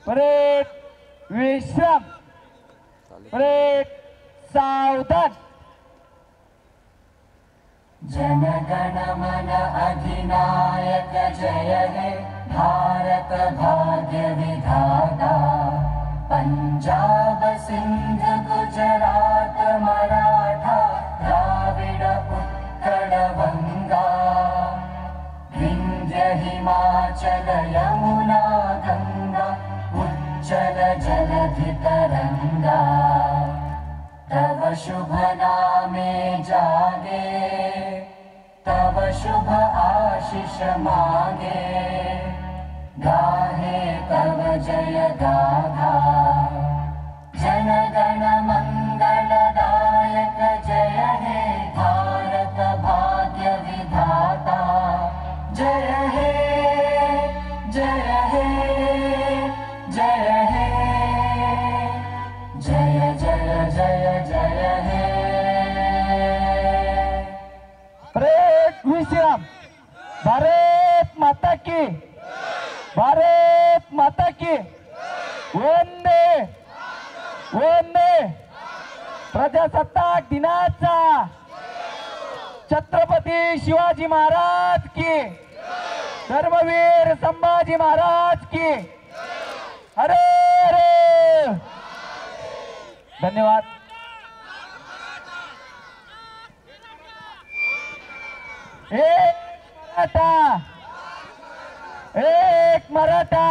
Parade विश्राम, parade सावधान। जनगण मन अधिनायक जय हे भारत भाग्य विधाता। पंजाब सिंध गुजरात मराठा द्राविड उत्कल बंगा। विंध्य हिमाचल यमुना गंगा उज्जल जलधि तरंगा। तव शुभ नामे जागे, तव शुभ आशीष मागे। गाहे तव जय गाथा, जनगण मंगलदायक जय हे भारत भाग्य विधाता। जय हे जय हे जय हे जय जय जय जय हे। परेड विश्राम। भारत माता की, भारत माता की। वंदे वंदे। प्रजासत्ताक दिनाचा छत्रपती शिवाजी महाराज की, धर्मवीर संभाजी महाराज की। हरे हरे। धन्यवाद। एक मराठा, एक मराठा।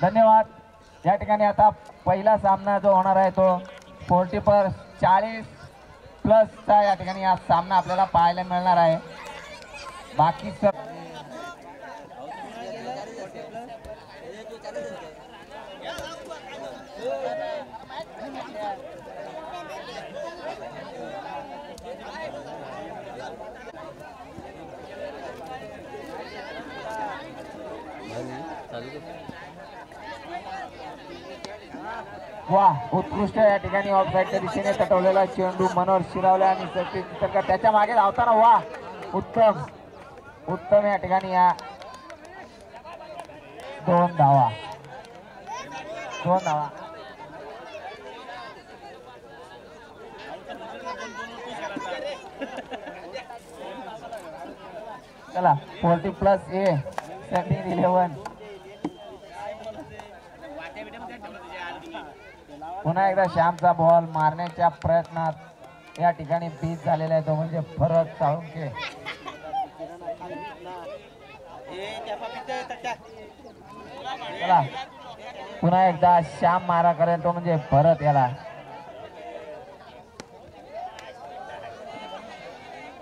धन्यवाद। या ठिकाणी आता पहिला सामना जो होणार आहे तो 40+40चा या ठिकाणी हा सामना आपल्याला पाहायला मिळणार आहे। बाकी सब वाह, उत्कृष्ट या ठिकाणी ऑफसाईडच्या दिशेने तटवलेला चेंडू मनोहर शिरावले आणि सचिन त्याच्या मागे धावताना वाह, उत्तम उत्तम या ठिकाणी या 2 धावा, 2 धावा। चला 40+A सेटिंग 11। पुन्हा एकदा श्यामचा बॉल मारण्याच्या प्रयत्नात या ठिकाणी बीज झालेला आहे तो म्हणजे भरत साळुंके। चला पुन्हा एकदा श्याम मारा करेल तो म्हणजे भरत याला।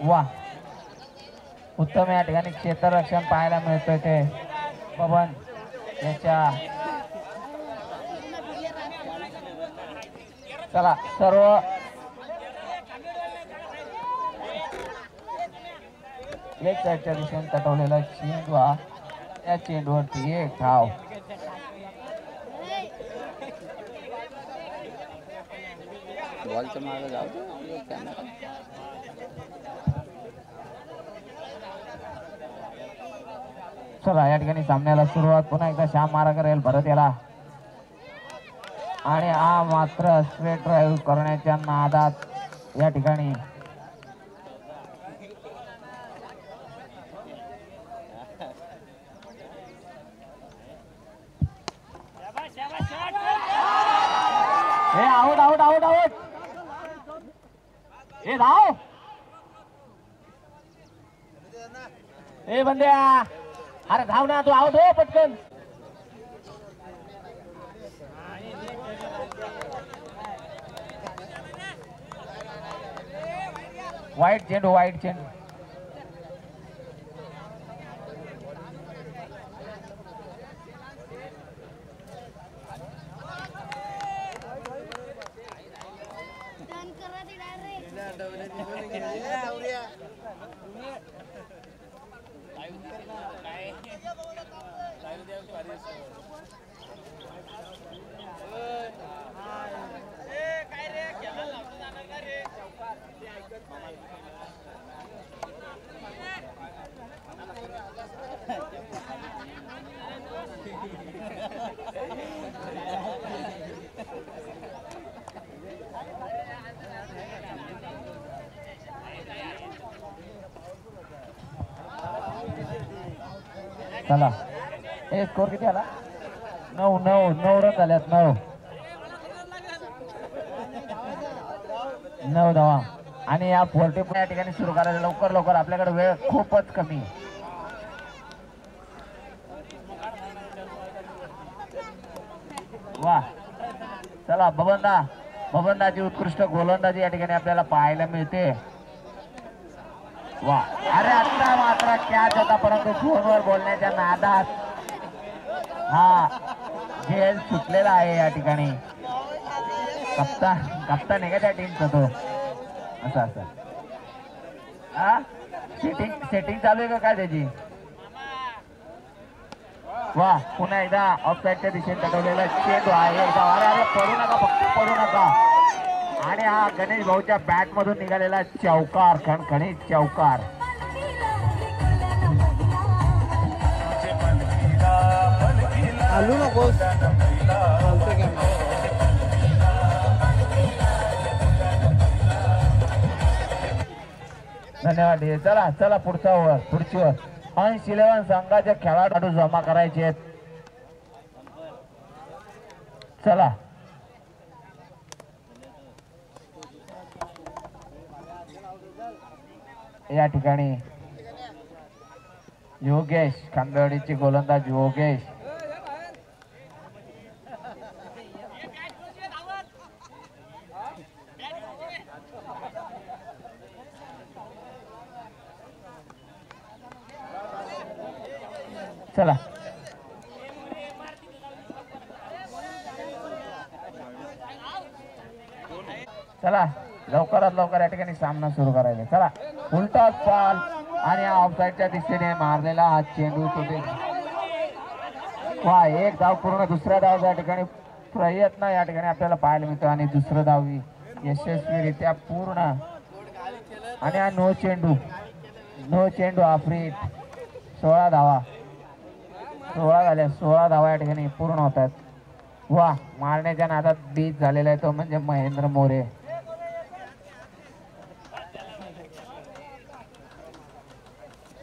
वा, उत्तम या ठिकाणी क्षेत्ररक्षण पाहायला मिळतोय ते पवन याच्या। चला सर्व एक साईडच्या दिशेने तटवलेला चेंडू हा, या चेंडूवरती एक धाव। बॉलच्या मागे जाऊ। चला या ठिकाणी सामन्याला सुरुवात। पुन्हा एकदा श्याम मारा करेल भरत याला आणि हा मात्र स्ट्रेट ड्राईव्ह करण्याच्या नादात या ठिकाणी आउट आउट आउट आउट। हे धाव, ए बंद्या, अरे धाव ना तू, आउट हो पटकन। वाईट चेंडू, वाईट चेंडू। चला हे स्कोर किती आला 9 रन झाल्यात 9 धावा आणि या 40 या ठिकाणी सुरू करायला लवकर आपल्याकडे वेळ खूपच कमी. वा चला बबनदाची उत्कृष्ट गोलंदाजी या ठिकाणी आपल्याला पाहायला मिळते. वा अरे आता मात्र कॅच होता परंतु फोनवर बोलण्याच्या नादात हा झेल सुटलेला आहे या ठिकाणी. कप्तान आहे का त्या टीमचा तो असं हा सेटिंग चालू आहे का काय त्याची. वा पुन्हा एकदा ऑफसाईडच्या दिशेने तटवलेला चेंडू आहे. अरे पडू नका फक्त पडू नका. आणि हा गणेश भाऊच्या बॅट मधून निघालेला चौकार खणखणीत चौकार. धन्यवाद. चला पुढची ओव्हर. अंश 11 संघाचे खेळाडू जमा करायचे आहेत. चला या ठिकाणी योगेश खांबेवाडीचे गोलंदाज योगेश चला लवकरात लवकर या ठिकाणी सामना सुरू करायचा. चला उलटा बॉल आणि ऑफसाईडच्या दिशेने मारलेला हा चेंडू तिथे. वा एक धाव पूर्ण. दुसरा धाव या ठिकाणी प्रयत्न या ठिकाणी आपल्याला पाहायला मिळतो आणि दुसरं धाव यशस्वीरित्या पूर्ण. आणि हा नो चेंडू आफ्रिट. 16 धावा 16 धावा या ठिकाणी पूर्ण होतात. वा मारण्याच्या नादात बीज झालेला आहे तो म्हणजे महेंद्र मोरे.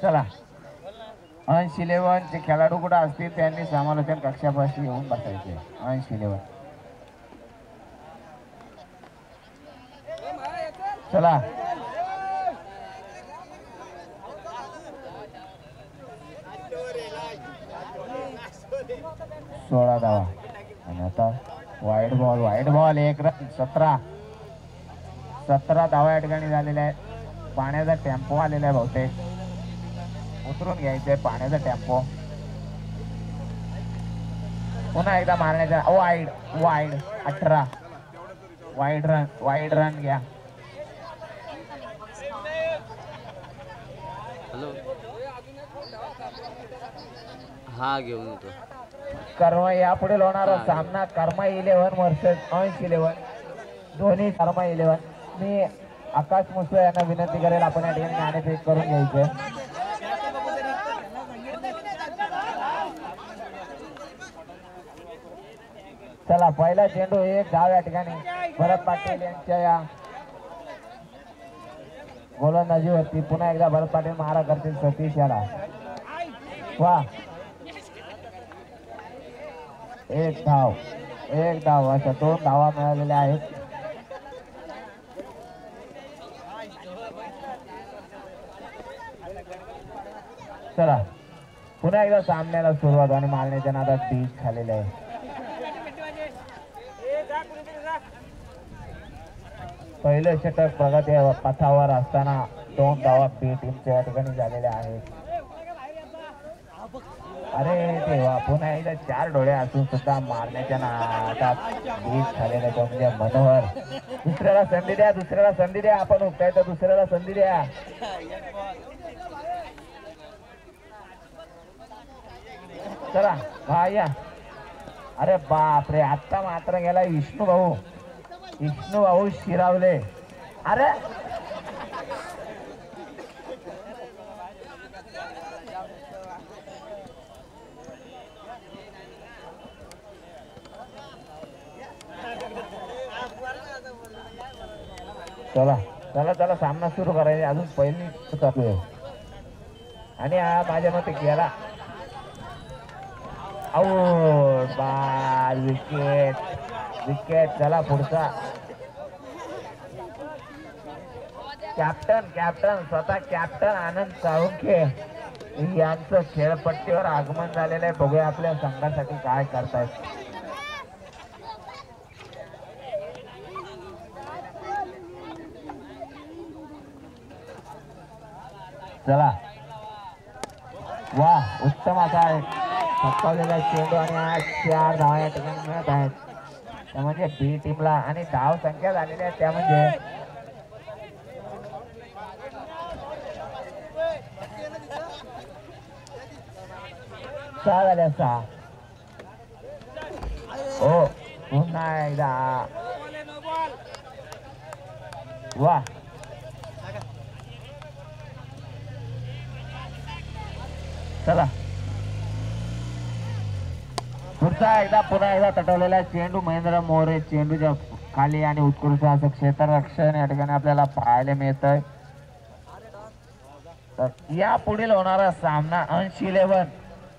चला अंश 11 चे खेळाडू कुठे असतील त्यांनी समालोचन कक्षापाशी येऊन बसायचे. अंश 11 चला 16 धावा आणि आता वाईड बॉल 1 रन. 17 धावा या ठिकाणी झालेल्या आहेत. पाण्याचा टेम्पो आलेला आहे बहुतेक. उतरून घ्यायचंय पाण्याचा टेम्पो. पुन्हा एकदा मारण्याचा वाईड 18 वाईड रन घ्या. हॅलो हा घेऊन येतो. कर्मा यापुढे होणारा सामना कर्मा 11 वर्सेस अंश 11 दोन्ही कर्मा 11. मी आकाश मुसळे यांना विनंती करेल आपण या ठिकाणी नाणेफेक करून घ्यायचे. चला पहिला चेंडू 1 धाव या ठिकाणी भरत पाटील यांच्या या गोलंदाजीवरती. पुन्हा एकदा भरत पाटील मारा करतील सतीश याला. वा 1 धाव अशा 2 धावा मिळालेल्या आहेत. चला पुन्हा एकदा सामन्याला सुरुवात आणि मारण्याच्या नादात बीज खालेले आहे. पहिले षटक प्रगती पथावर असताना 2 धावा बी टीमच्या या ठिकाणी झालेल्या आहेत. अरे देवा पुन्हा एकदा 4 डोळे असून सुद्धा मारण्याच्या नादात बीज खालेले तो म्हणजे मनोहर. दुसऱ्याला संधी द्या. आपण उठताय तर दुसऱ्याला संधी द्या. चला भाया. अरे बापरे आता मात्र गेला विष्णू भाऊ शिरावले. अरे चला सामना सुरू करायचा. अजून पहिली चालू आहे आणि हा माझ्या मते गेला आऊट बाल विकेट विकेट. चला पुढचा कॅप्टन स्वतः कॅप्टन आनंद साळुंखे यांचं खेळपट्टीवर आगमन झालेलं आहे. बघूया आपल्या संघासाठी काय करतायत. चला वा उत्तम असा आहे थकवलेला चेंडू आणि आज 4 धावा या ठिकाणी मिळत आहेत. त्यामध्ये बी टीमला आणि धाव संख्या झालेल्या आहेत त्या म्हणजे 6 झाल्या 6. हो पुन्हा एकदा वा चला पुढचा पुन्हा एकदा तटवलेला चेंडू महेंद्र मोरे चेंडूच्या खाली आणि उत्कृष्ट असं क्षेत्ररक्षण या ठिकाणी आपल्याला पाहायला मिळत आहे. तर या पुढील होणारा सामना अंश 11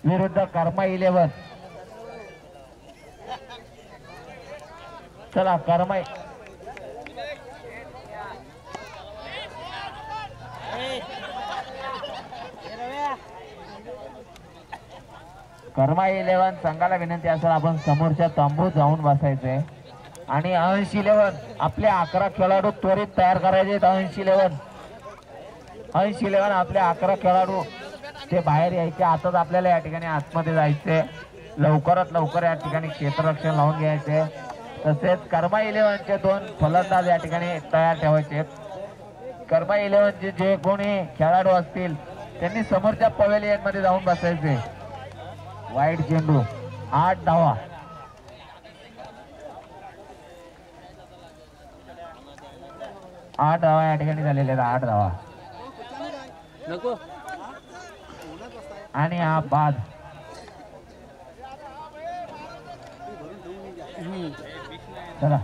विरुद्ध कर्मा 11. चला कर्मा कर्मा 11 संघाला विनंती असेल आपण समोरच्या तंबूत जाऊन बसायचंय आणि अंश 11 आपले 11 खेळाडू त्वरित तयार करायचे. अंश 11 आपले 11 खेळाडू ते बाहेर यायचे. आताच आपल्याला या ठिकाणी आतमध्ये जायचे. लवकरात लवकर या ठिकाणी क्षेत्ररक्षण लावून घ्यायचे. तसेच कर्मा 11 चे 2 फलंदाज या ठिकाणी तयार ठेवायचे. कर्मा 11 चे जे कोणी खेळाडू असतील त्यांनी समोरच्या पवेलियन मध्ये जाऊन बसायचे. वाईट चेंडू 8 धावा. 8 धावा या ठिकाणी झालेल्या 8 धावा नको आणि हा बाद. चला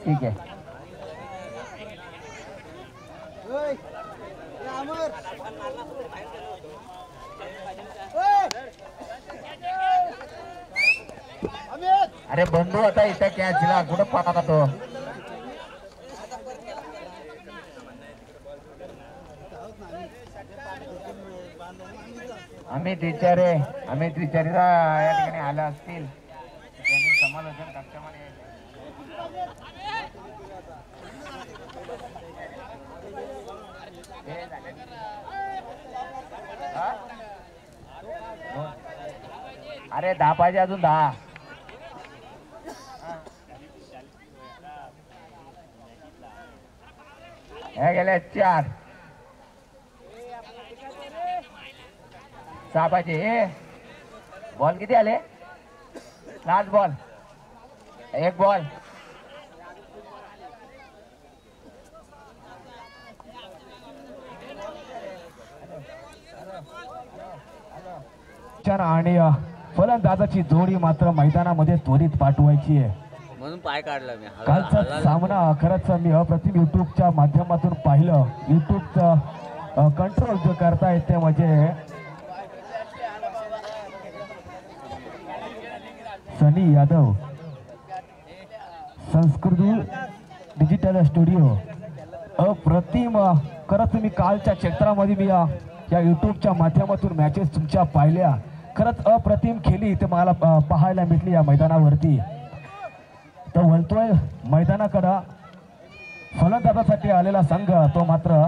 ठीक आहे. अरे बंधू आता इथं कॅचला कुठं पाहता तो. अमित विचारे या ठिकाणी आला असतील त्यांनी समालोचन कक्षामध्ये अरे 10 पाहिजे अजून 10. हे गेले 4. 6 पाहिजे. बॉल किती आले. Last ball 1 ball. आणि फलंदाजाची जोडी मात्र मैदानामध्ये त्वरित पाठवायची आहे. म्हणून पाय काढला मी. कालचा सामना खरंच मी अप्रतिम युट्यूबच्या माध्यमातून पाहिलं. युट्यूबचं कंट्रोल जो करता येते म्हणजे सनी यादव संस्कृती डिजिटल स्टुडिओ अप्रतिम. खरंच मी कालच्या क्षेत्रामध्ये मी या युट्यूबच्या माध्यमातून मॅचेस तुमच्या पाहिल्या. खरंच अप्रतिम खेळी इथे मला पाहायला भेटली या मैदानावरती. तर वळतोय मैदानाकडं फलंदाजासाठी आलेला संघ तो मात्र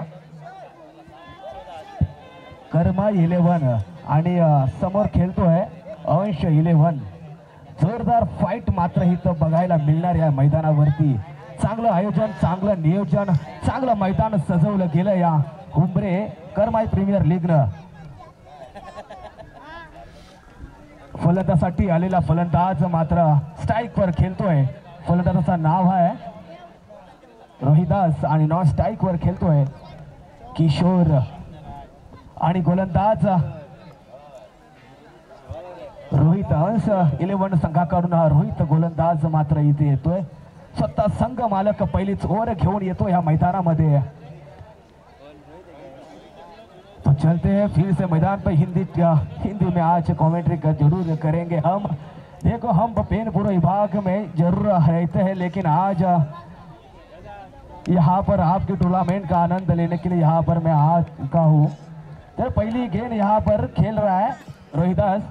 कर्मा 11 आणि समोर खेळतोय अंश 11. जोरदार फाईट मात्र इथं बघायला मिळणार या मैदानावरती. चांगलं आयोजन, चांगलं नियोजन, चांगलं मैदान सजवलं गेलं या हुंबरे कर्मा प्रीमियर लीगनं. फलंदाजासाठी आलेला फलंदाज मात्र स्ट्राईक वर खेळतोय. फलंदाजाचं नाव आहे रोहिदास आणि नॉन स्ट्राईक वर खेळतोय किशोर. आणि गोलंदाज रोहित. अंश 11 संघाकडून रोहित गोलंदाज मात्र इथे येतोय. स्वतः संघ मालक पहिलीच ओव्हर घेऊन येतो या मैदानामध्ये. तो चलते हैं फिर से मैदान पर। हिंदी में आज कमेंट्री जरूर करेंगे हम। देखो हम पेनपुर विभाग में जरूर रहते हैं, लेकिन आज यहाँ पर आपके टूर्नामेंट का आनंद लेने के लिए यहाँ पर मैं आ चुका हूँ। तो पहली गेंद यहाँ पर खेल रहा है रोहिदास।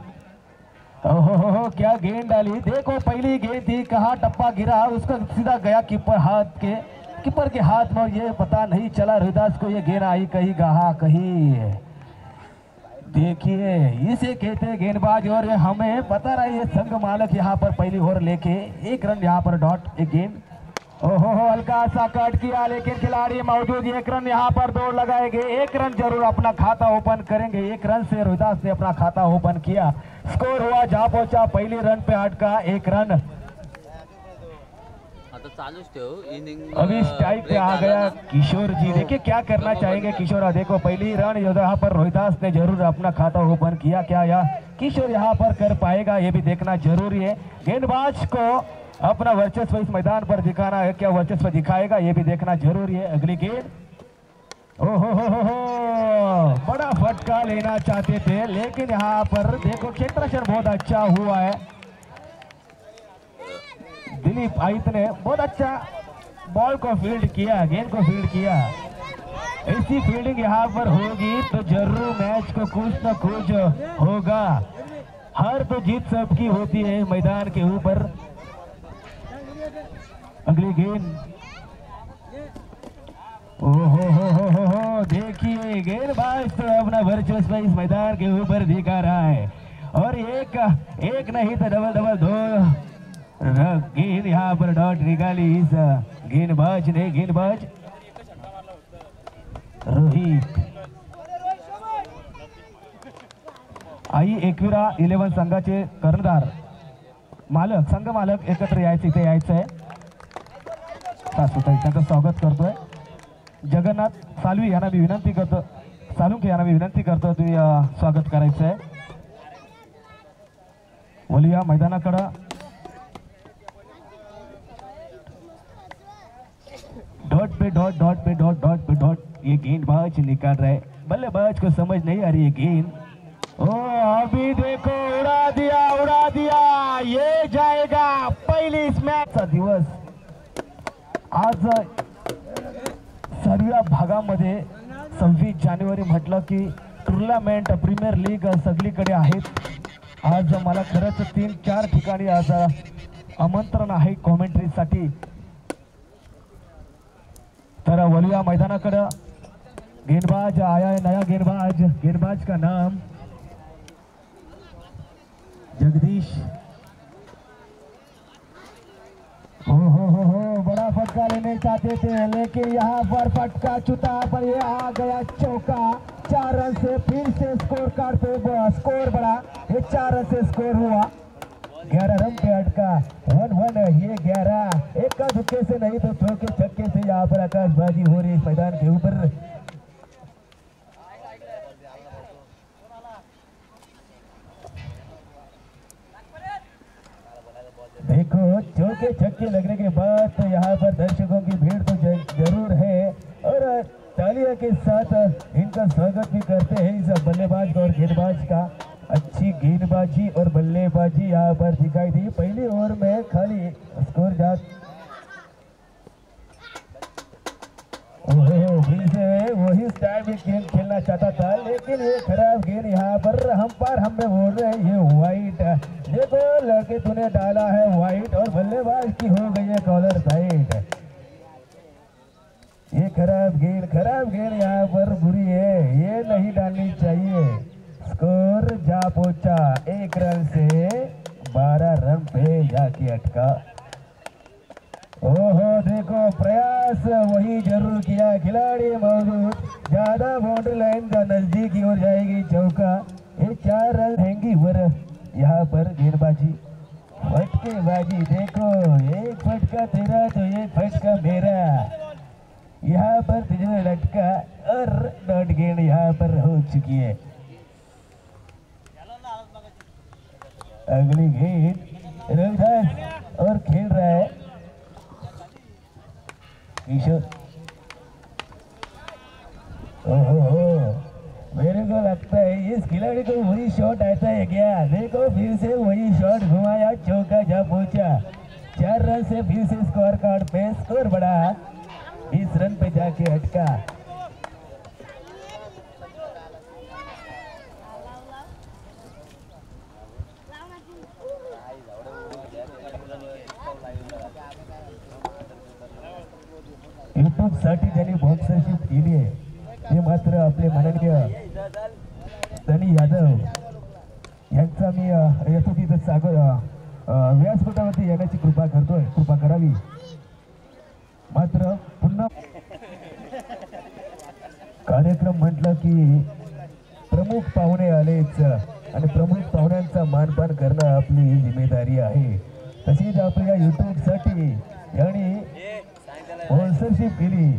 ओहो क्या गेंद डाली, देखो पहली गेंद थी, कहाँ टप्पा गिरा, उसका सीधा गया कीपर के हाथ में, और ये पता नहीं चला रोहिदास को ये गेंद आई कहीं कहाँ कहीं। देखिए इसे कहते हैं गेंदबाज, और हमें पता रहा ये संघ मालक यहाँ पर पहली ओवर लेके 1 रन यहाँ पर डॉट एक गेंद। ओहो हल्का सा कट किया, लेकिन खिलाड़ी मौजूद, 1 रन यहाँ पर दौड़ लगाएंगे, 1 रन जरूर अपना खाता ओपन करेंगे। 1 रन से रोहिदास ने अपना खाता ओपन किया। स्कोर हुआ जहाँ पहुंचा, पहली रन पे अटका 1 रन। आता चालूच ठेव इनिंग। अभी स्ट्राइक पे आ गया किशोर जी, देखिए क्या करना चाहेंगे किशोर। देखो पहली रन यहाँ पर रोहिदास ने जरूर अपना खाता ओपन किया, क्या या किशोर यहाँ पर कर पाएगा ये भी देखना जरूरी है। गेंदबाज को अपना वर्चस्व इस मैदान पर दिखाना है, क्या वर्चस्व दिखाएगा ये भी देखना जरूरी है। अगली गेंद, ओहो बड़ा फटका लेना चाहते थे, लेकिन यहाँ पर देखो क्षेत्ररक्षण बहुत अच्छा हुआ है। दिलीप आयत ने बहुत अच्छा बॉल को फील्ड किया, गेंद को फील्ड किया। ऐसी फील्डिंग यहाँ पर होगी तो जरूर मैच को कुछ न कुछ होगा। हर तो जीत सबकी होती है मैदान के ऊपर। अगली गेंद, ओहो देखिए गेंदबाज तो अपना वर्चस्व इस मैदान के ऊपर दिखा रहा है, और एक नहीं तो डबल 2 गेंद यहाँ पर डॉट निकाली इस गेंदबाज ने। गेंदबाज रोहित। आई एकविरा 11 संघाचे कर्णधार संघ मालक एकत्र यायचं, इथे यायचं आहे। त्यांचं स्वागत करतोय। जगन्नाथ सालवी यांना मी विनंती करतो, सालुंके यांना मी विनंती करतो तुम्ही स्वागत करायचं आहे। वलिया मैदानाकडे डॉट पे डॉट ये गेंदबाज निकाल रहा है, बल्लेबाज को समझ नहीं आ रही है गेंद। ओ अभी देखो उड़ा दिया, ये जाएगा पहली इस मैच का दिवस। आज सर्व भागामध्ये 26 जानेवारी म्हटलं की टूर्नामेंट प्रीमियर लीग सगळीकडे आहेत। आज मला खरंच 3-4 ठिकाणी आज आमंत्रण आहे कॉमेंट्रीसाठी। तर वलिया मैदानाकडे गेंदबाज आया है, नया गेंदबाज का नाम जगदीश। हो बड़ा फटका लेने चाहते थे, लेकिन यहाँ पर फटका छूटा, पर ये आ गया चौका। 4 रन से फिर से स्कोर कार्ड पे स्कोर बढ़ा, ये 4 रन से स्कोर हुआ। 11 रन पे अटका 1-1। ये 11 एक का धुक्के से नहीं तो चौके छक्के से यहाँ पर आकाशबाजी हो रही है मैदान के ऊपर। देखो चौके छक्के लगने के बाद तो यहाँ पर दर्शकों की भीड़ तो जरूर है, और तालियों के साथ इनका स्वागत भी करते हैं इस बल्लेबाज और गेंदबाज का। अच्छी गेंदबाजी और बल्लेबाजी यहाँ पर दिखाई दी। पहली ओवर में खाली स्कोर फिर से वही स्टाइल में गेंद खेलना चाहता था, लेकिन ये खराब गेंद यहाँ पर हम में बोल रहे हैं ये वाइट। देखो लड़के तूने डाला है वाइट, और बल्लेबाज की हो गई है कॉलर साइड। ये खराब गेंद यहाँ पर बुरी है, ये नहीं डालनी चाहिए। स्कोर जा पहुंचा 1 रन से 12 रन पे जाके अटका। ओहो देखो प्रयास वही जरूर किया, खिलाड़ी मौजूद, ज्यादा बाउंड्री लाइन का नजदीक की ओर जाएगी चौका। ये 4 रन हैंगी वर यहाँ पर गेंदबाजी फटकेबाजी। देखो एक फटका तेरा तो एक फटका मेरा, यहाँ पर तुझे लटका और डॉट गेंद यहाँ पर हो चुकी है। अगली गेंद रोहिदास और खेल रहा है किशोर। ओहो मेरे को लगता है इस खिलाड़ी को वही शॉट आता है क्या? देखो फिर से वही शॉट घुमाया, चौका जा पहुंचा। 4 रन से फिर से स्कोर कार्ड पे स्कोर बढ़ा, 20 रन पे जाके अटका। युट्यूब साठी ज्यांनी बॉक्सरशिप केली आहे ते मात्र आपले माननीय सनी यादव यांचा मी यथोचित व्यासपीठावरती येण्याची कृपा करतोय, कृपा करावी। मात्र पुन्हा कार्यक्रम म्हटलं की प्रमुख पाहुणे आलेच आणि प्रमुख पाहुण्यांचा मानपान करणं आपली जिम्मेदारी आहे। तशीच आपल्या युट्यूब साठी यांनी स्पॉन्सरशिप केली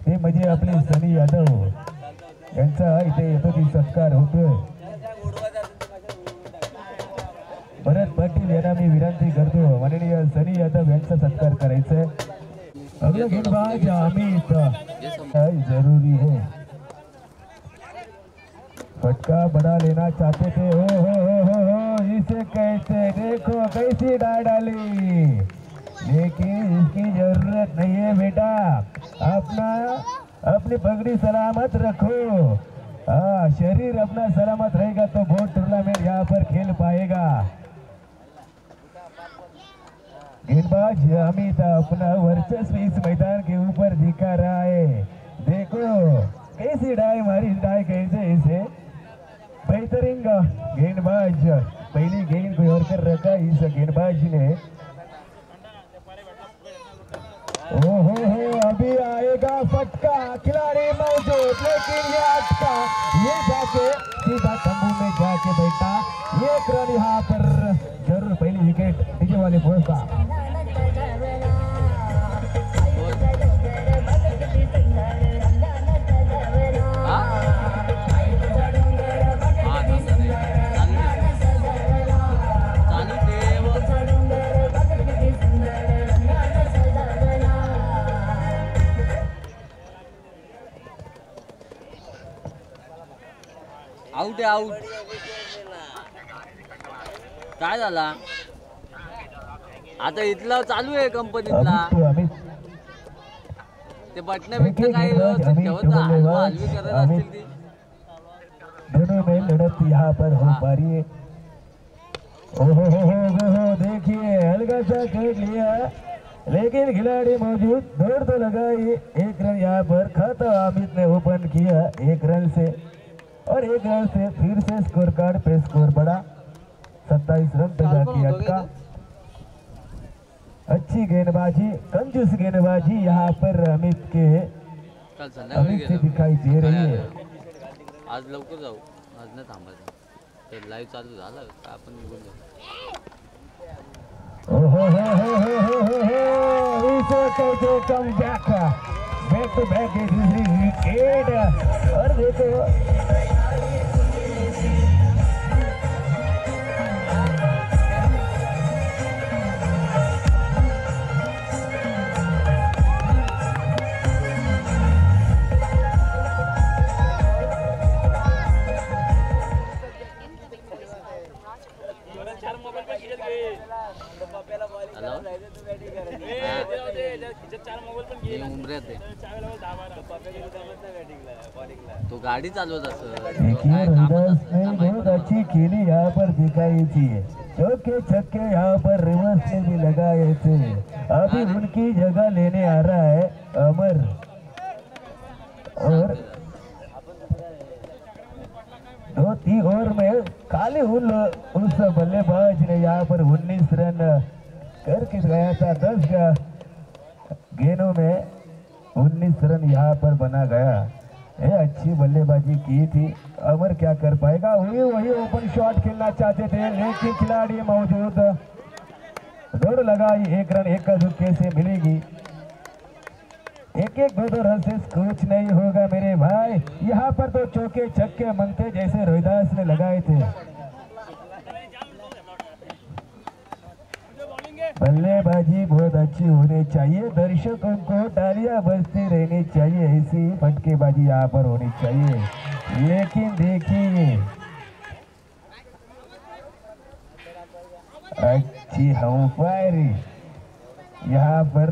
ते म्हणजे आपले सनी यादव यांचा इथे यथोचित सत्कार होतोय। भरत पाटील यांना मी विनंती करतो माननीय सनी यादव यांचा सत्कार करायचा है। अगला गेंदबाज अमित जरूरी है, फटका बड़ा लेना चाहते थे। हो इसे कैसे देखो कैसी डाली, लेकिन इसकी जरूरत नहीं है बेटा, अपनी पगड़ी सलामत रखो। हाँ, शरीर अपना सलामत रहेगा तो बहुत टूर्नामेंट यहाँ पर खेल पाएगा। गेंदबाज अमित अपना वर्चस्व इस मैदान के ऊपर दिखा रहा है। देखो कैसी डाई मारी, डाई कैसे इसे बेहतरीन गेंदबाज पहली गेंद को और कर रखा इस गेंदबाज ने। ओहो अभी आएगा फटका, खिलाड़ी मौजूद लेकिन ये अटका, ये जाके सीधा तंबू में जाके बैठा। 1 रन यहाँ पर जरूर पहली विकेट नीचे वाले पहुंचा। आउट आहे आउट। काय झाला आता? इथला चालू आहे कंपनीतला, ते बटन बिटन काही व्यवस्थित ठेवता, हलवी करत असतील ती। दोनों में लड़त यहाँ पर हो पा रही है। ओहो देखिए हल्का सा खेल लिया लेकिन खिलाड़ी मौजूद, दौड़ तो लगाई। 1 रन यहाँ पर खाता अमित ने ओपन किया 1 रन से, और 1 रन से फिर से स्कोर कार्ड पे स्कोर बढ़ा, 27 रन पे जाके अटका। अच्छी गेंदबाजी, कंजूस गेंदबाजी यहाँ पर अमित से दिखाई दे रही है। आज लवकर जाऊ, आज नाही थांबायचं, ते लाईव्ह चालू झालं का आपण निघून जाऊ। Come back to back wicket, और देखो तो गाड़ी चालवत बहुत अच्छी खेली यहाँ पर दिखाई थी। चौके छक्के यहाँ पर रिवर्स में भी लगाए थे। अभी उनकी जगह लेने आ रहा है अमर, और 2-3 ओवर में खाली उस बल्लेबाज ने यहाँ पर 19 रन करके गया था। 10 गेंदों में 19 रन यहाँ पर बना गया। ये अच्छी बल्लेबाजी की थी। अमर क्या कर पाएगा? वही ओपन शॉट खेलना चाहते थे लेकिन खिलाड़ी मौजूद, दौड़ लगाई। 1 रन 1 का झुक्के से मिलेगी। 1-1 2-2 रन से कुछ नहीं होगा मेरे भाई। यहाँ पर तो चौके छक्के मंगते जैसे रोहिदास ने लगाए थे। बल्लेबाजी बहुत अच्छी होनी चाहिए, दर्शकों को तालियां बजती रहनी चाहिए, ऐसी फटकेबाजी यहाँ पर होनी चाहिए। लेकिन देखिए अच्छी हमफायरी यहाँ पर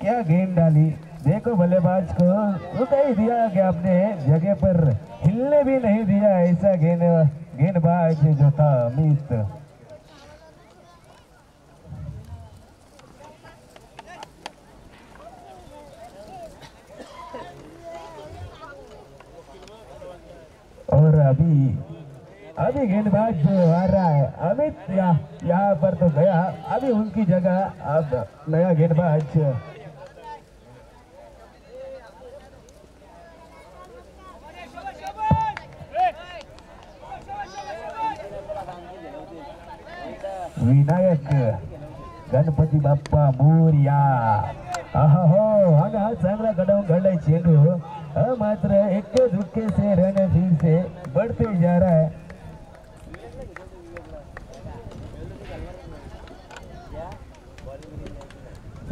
क्या गेंद डाली। देखो बल्लेबाज को रुका ही दिया कि आपने जगह पर हिलने भी नहीं दिया। ऐसा गेंदबाज जो था अमित। और अभी गेंदबाज जो आ रहा है अमित यहाँ पर तो गया। अभी उनकी जगह अब नया गेंदबाज विनायक गणपती बाप्पा मोरया। हो हा चांगला गडावून घडलाय चेंडू। मात्र इक्के दुक्के से रन फिर से बढ़ते जा रहा है।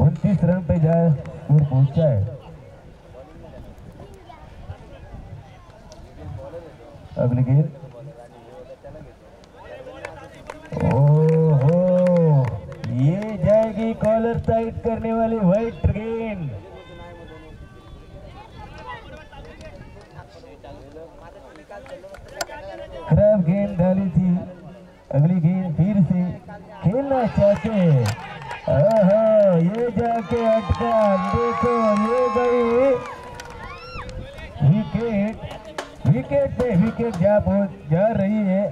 उनतीस रन पे जाए स्कोर पहुंचा है। अगली गेंद ओहो ये जाएगी कॉलर टाइट करने वाली व्हाइट गेंद। खराब गेंद डाली थी। अगली गेंद फिर से खेलना चाहते हैं। ये जाके अटका। देखो ये गई विकेट पे विकेट जा रही है।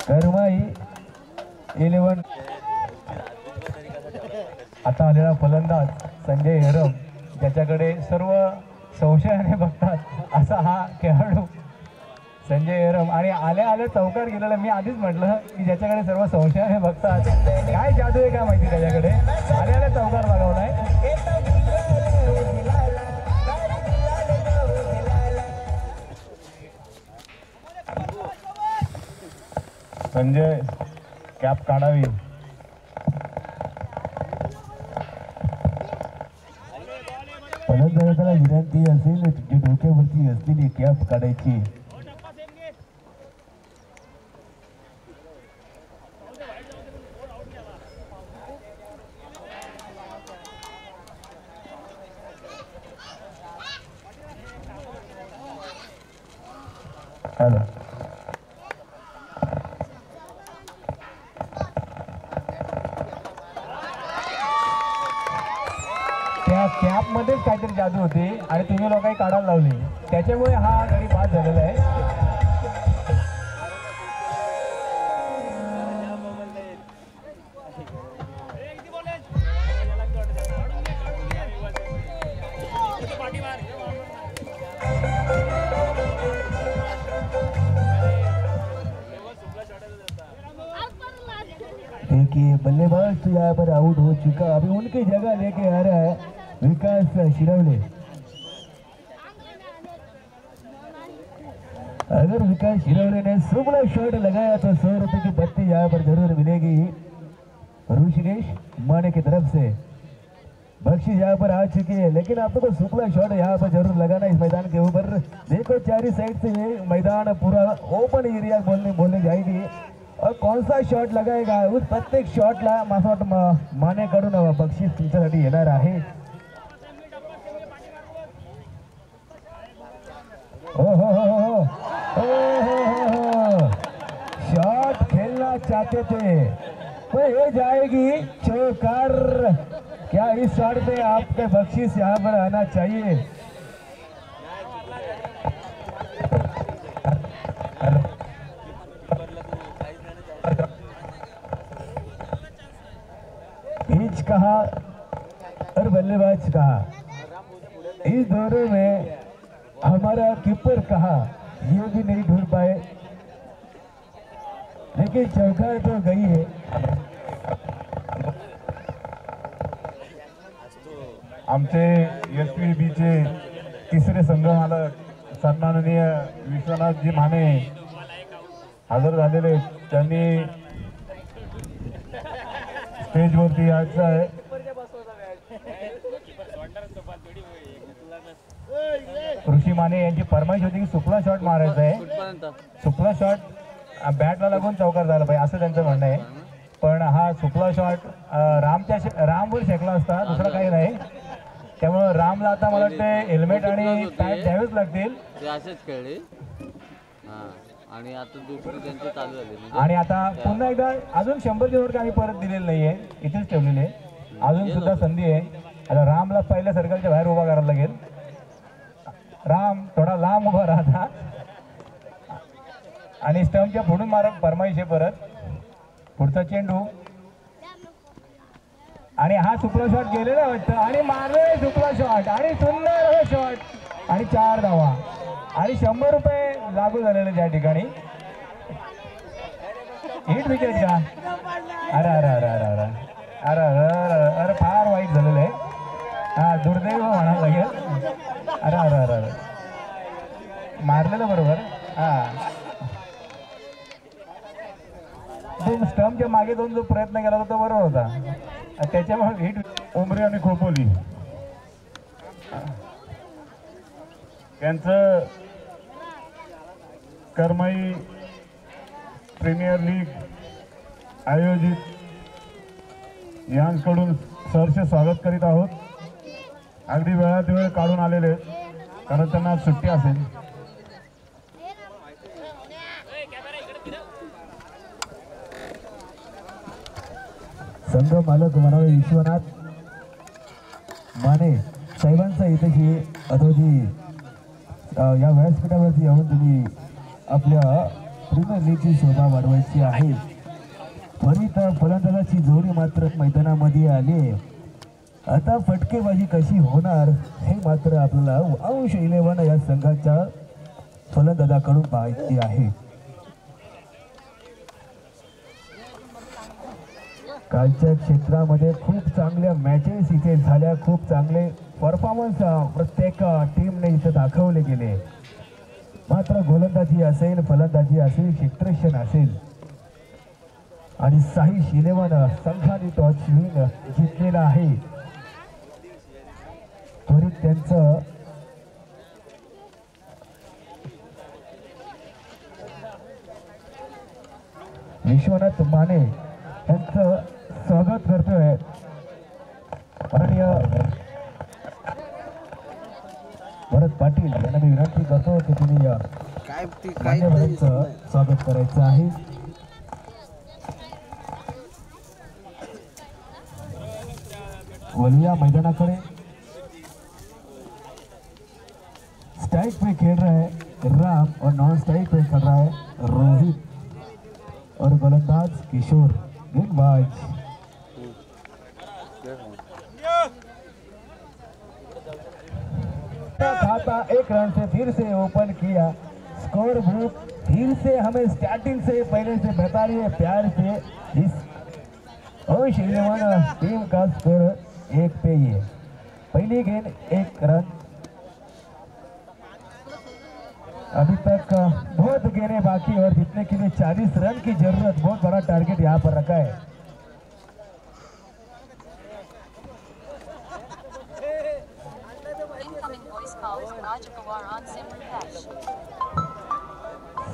करमाई 11 आता आलेला फलंदाज संजय हेरम ज्याच्याकडे सर्व संशयाने बघतात असा हा खेळाडू संजय हेरम। आणि आले चौकार गेलेला मी आधीच म्हटलं की ज्याच्याकडे सर्व संशयाने बघतात काय जादू आहे काय माहिती त्याच्याकडे। आले चौकार लगावलाय। संजय कॅप काढावी। फलंदाजाला विनंती असेल तुमच्या डोक्यावरती असलेली कॅप काढायची। हॅलो कॅप मध्येच काहीतरी जादू होती आणि तुम्ही लोकांनी काढायला लावली त्याच्यामुळे हा गडी बाद झालेला आहे। देखिए बल्लेबाज तो यहाँ पर आउट हो चुका। अभी उनकी जगह लेके आ रहा है विकास शिरवले। अगर विकास शिरवले ने सुबला शॉट लगाया तो 100 रुपए की पत्ती यहाँ पर जरूर मिलेगी ऋषिकेश माने की तरफ से। बख्शिश यहाँ पर आ चुकी है लेकिन आपको तो सुबला शॉट यहाँ पर जरूर लगाना इस मैदान के ऊपर। देखो चारी साइड से ये मैदान पूरा ओपन एरिया बोलने जाएगी और कौन सा शॉट लगाएगा उस प्रत्येक शॉटला मानेकडून बक्षीस तुमच्यासाठी येणार आहे। शॉट खेलना चाहते थे तो ये जाएगी चौकार। क्या इस शॉट पे आपके बख्शीश यहाँ पर आना चाहिए। पिच कहा और बल्लेबाज कहा इस दौरे में हमारा कीपर कहा ये भी नहीं ढूंढ पाए लेकिन चौका तो गई है। आमचे एसपीबीचे तिसरे संघमालक सन्माननीय विश्वनाथजी माने हजर झालेले त्यांनी स्टेजवरती यायचं आहे। ऋषी माने यांची फरमाईश होती की सुपला शॉट मारायचा आहे. कुठपर्यंत सुपला शॉट बॅटला लागून चौकार झाला पाहिजे असं त्यांचं म्हणणं आहे. पण हा सुपला शॉट रामवर फेकला असता, दुसरा काही नाही. त्यामुळं रामला आता मला वाटतं हेल्मेट आणि पॅड द्यावेच लागतील. ते असेच खेळले. हां आणि आता दुसरी त्यांची चालू झाली म्हणजे आणि आता पुन्हा एकदा अजून 100ची नोट काही परत दिलेली नाहीये, इथेच ठेवलेली आहे. अजून सुद्धा संधी आहे. आता रामला पहिल्या सर्कलच्या बाहेर उभा करायला लागेल. राम थोडा लांब उभा राहता आणि स्टंपच्या पुढून मारा फरमाईश आहे परत. पुढचा चेंडू आणि हा सुपला शॉट गेलेला वाटतं आणि मारले सुपला शॉट आणि सुंदर शॉट आणि 4 धावा आणि 100 रुपये लागू झालेले त्या ठिकाणी. हिट विकेट का? अरे अरे अरे अरे अरे अरे अरे अरे फार वाईट झालेलं आहे. हा दुर्दैव म्हणायला लागेल. अरे अरे अरे अरे मारलेलं बरोबर. हा तो स्टंपच्या मागे जाऊन जो प्रयत्न केला होता तो बरोबर होता. त्याच्यामुळे हिट. उमरे आणि खोपोली त्यांचं करमाई प्रीमियर लीग आयोजित यांकडून सहर्ष स्वागत करीत आहोत. अगदी वेळात वेळ काढून आलेले आहेत कारण त्यांना सुट्टी असेल. संघ मालक म्हणावे विश्वनाथ माने साहेबांचा इथेही अधोजी या व्यासपीठावरती येऊन तुम्ही आपल्या प्रीमियर लीगची शोभा वाढवायची आहे. त्वरित फलंदाजाची जोडी मात्र मैदानामध्ये आली. आता फटकेबाजी कशी होणार हे मात्र आपल्याला अंश 11 या संघाच्या फलंदाजाकडून पाहायचे आहे. कालच्या क्षेत्रामध्ये खूप चांगल्या मॅचेस इथे झाल्या. खूप चांगले परफॉर्मन्स प्रत्येक टीमने इथे दाखवले गेले. मात्र गोलंदाजी असेल, फलंदाजी असेल, क्षेत्ररक्षण असेल आणि साईश 11 संघाने टॉस जिंकलेला आहे. त्वरित त्यांचं विश्वनाथ माने यांचं स्वागत करतोय. माननीय भरत पाटील यांना मी विनंती करतो की तुम्ही मान्यवरांचं स्वागत करायचं आहे. वलिया मैदानाकडे स्ट्राइक पे खेल रहा है राम और नॉन स्ट्राइक पे खेल रहा है रोहित और गोलंदाज किशोर. गेंदबाज खाता 1 रन से फिर से ओपन किया. स्कोर बुक फिर से हमें स्टार्टिंग से पहले से बता रही है प्यार से. इस अंश 11 टीम का स्कोर 1 पे ही है. पहली गेंद 1 रन. अभी तक बहुत गेंदें बाकी और जीतने के लिए 40 रन की जरूरत. बहुत बड़ा टारगेट यहाँ पर रखा है.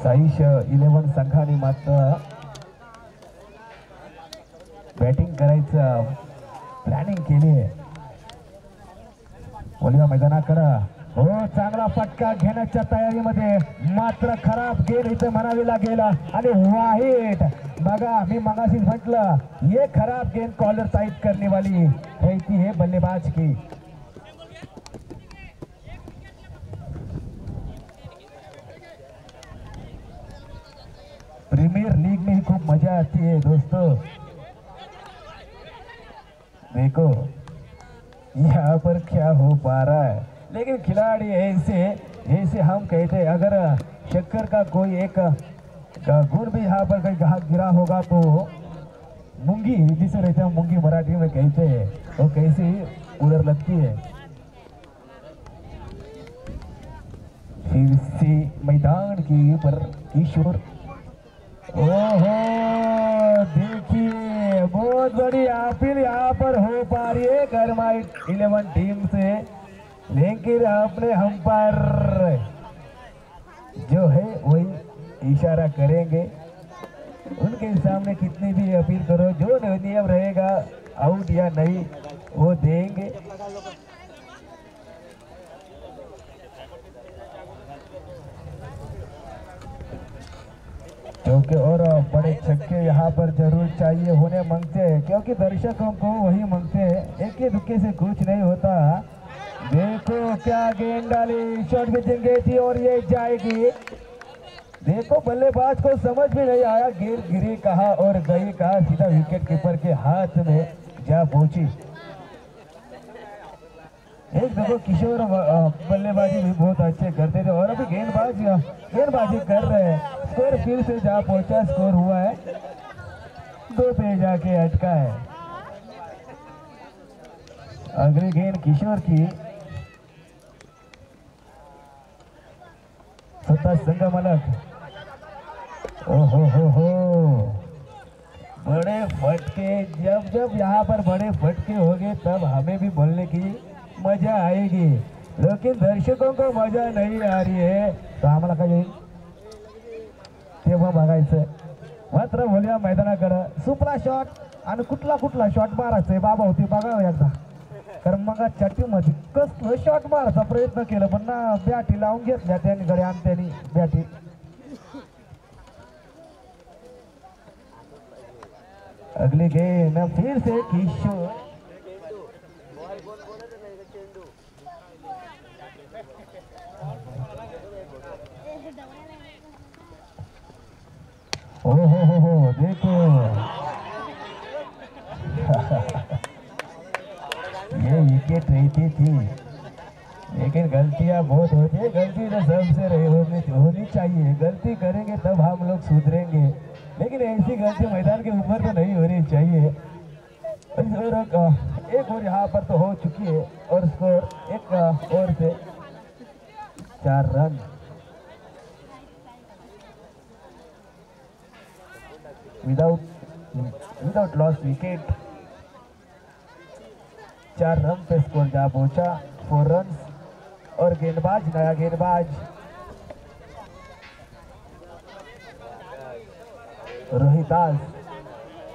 साईश 11 संघाने मात्र बॅटिंग करायचं प्लॅनिंग केली आहे. वलिया मैदानाकडे हो चांगला फटका घेण्याच्या तयारीमध्ये मात्र खराब गेंद इथे म्हणावी लागेल आणि वाईट. बघा मी मगाशीच म्हटलं ये खराब गेंद कॉलर टाइट करने वाली रहती है बल्लेबाज की. प्रीमियर लीग में ही खूब मजा आती है दोस्तों. देखो यहाँ पर क्या हो पा रहा है. लेकिन खिलाड़ी ऐसे हम कहते हैं अगर शक्कर का कोई एक गुण भी यहाँ पर कहीं गिरा होगा तो मूंगी जिसे रहते हैं मूंगी मराठी में कहते हैं तो कैसी उधर लगती है. फिर से मैदान के ऊपर किशोर. ओहो देखिए बहुत बड़ी अपील यहाँ पर हो पा रही है करमाई 11 टीम से. लेकिन अपने अंपायर जो है वही इशारा करेंगे। उनके सामने कितनी भी अपील करो, जो नियम रहेगा आउट या नहीं वो देंगे। क्योंकि और बड़े छक्के यहाँ पर जरूर चाहिए होने मांगते हैं, क्योंकि दर्शकों को वही मांगते हैं। एक ही दुक्के से कुछ नहीं होता। देखो क्या गेंद डाली, शॉट पिचिंग गई थी और ये जाएगी। देखो बल्लेबाज को समझ में नहीं आया गेंद गिरी कहाँ और गई कहाँ, सीधा विकेट कीपर के हाथ में जा पहुंची। एक देखो किशोर बल्लेबाजी भी बहुत अच्छे करते थे और अभी गेंदबाजी कर रहे हैं। स्कोर फिर से जा पहुंचा, स्कोर हुआ है 2 पे जाके अटका है। अगली गेंद किशोर की, सत्ता संगमलक। ओहो हो बड़े फटके, जब यहाँ पर बड़े फटके होंगे तब हमें भी बोलने की मजा आएगी, लेकिन दर्शकों को मजा नहीं आ रही है तो आम्हाला काय येईल तेव्हा बघायचं। मात्र बोलूया मैदानाकडं, सुपला शॉट आणि कुठला शॉट मारायचा बाबा होती बघा एकदा, कारण मग चट्टीमध्ये कसलं शॉट मारायचा प्रयत्न केला पण ना बॅटी लावून घेतल्या त्यांनी गड्या आणि त्यांनी बॅटी। अगली गेंद फिर से किशोर, हो देखो ये विकेट रहती थी, लेकिन गलतियां बहुत होती है। गलती तो सबसे होनी चाहिए, गलती करेंगे तब हम लोग सुधरेंगे, लेकिन ऐसी गलती मैदान के ऊपर तो नहीं होनी चाहिए। एक ओवर यहाँ पर तो हो चुकी है और स्कोर एक ओवर से 4 run. Without loss wicket 4 run पे स्कोर जा पहुंचा, 4 रन। और गेंदबाज, नया गेंदबाज रोहितास।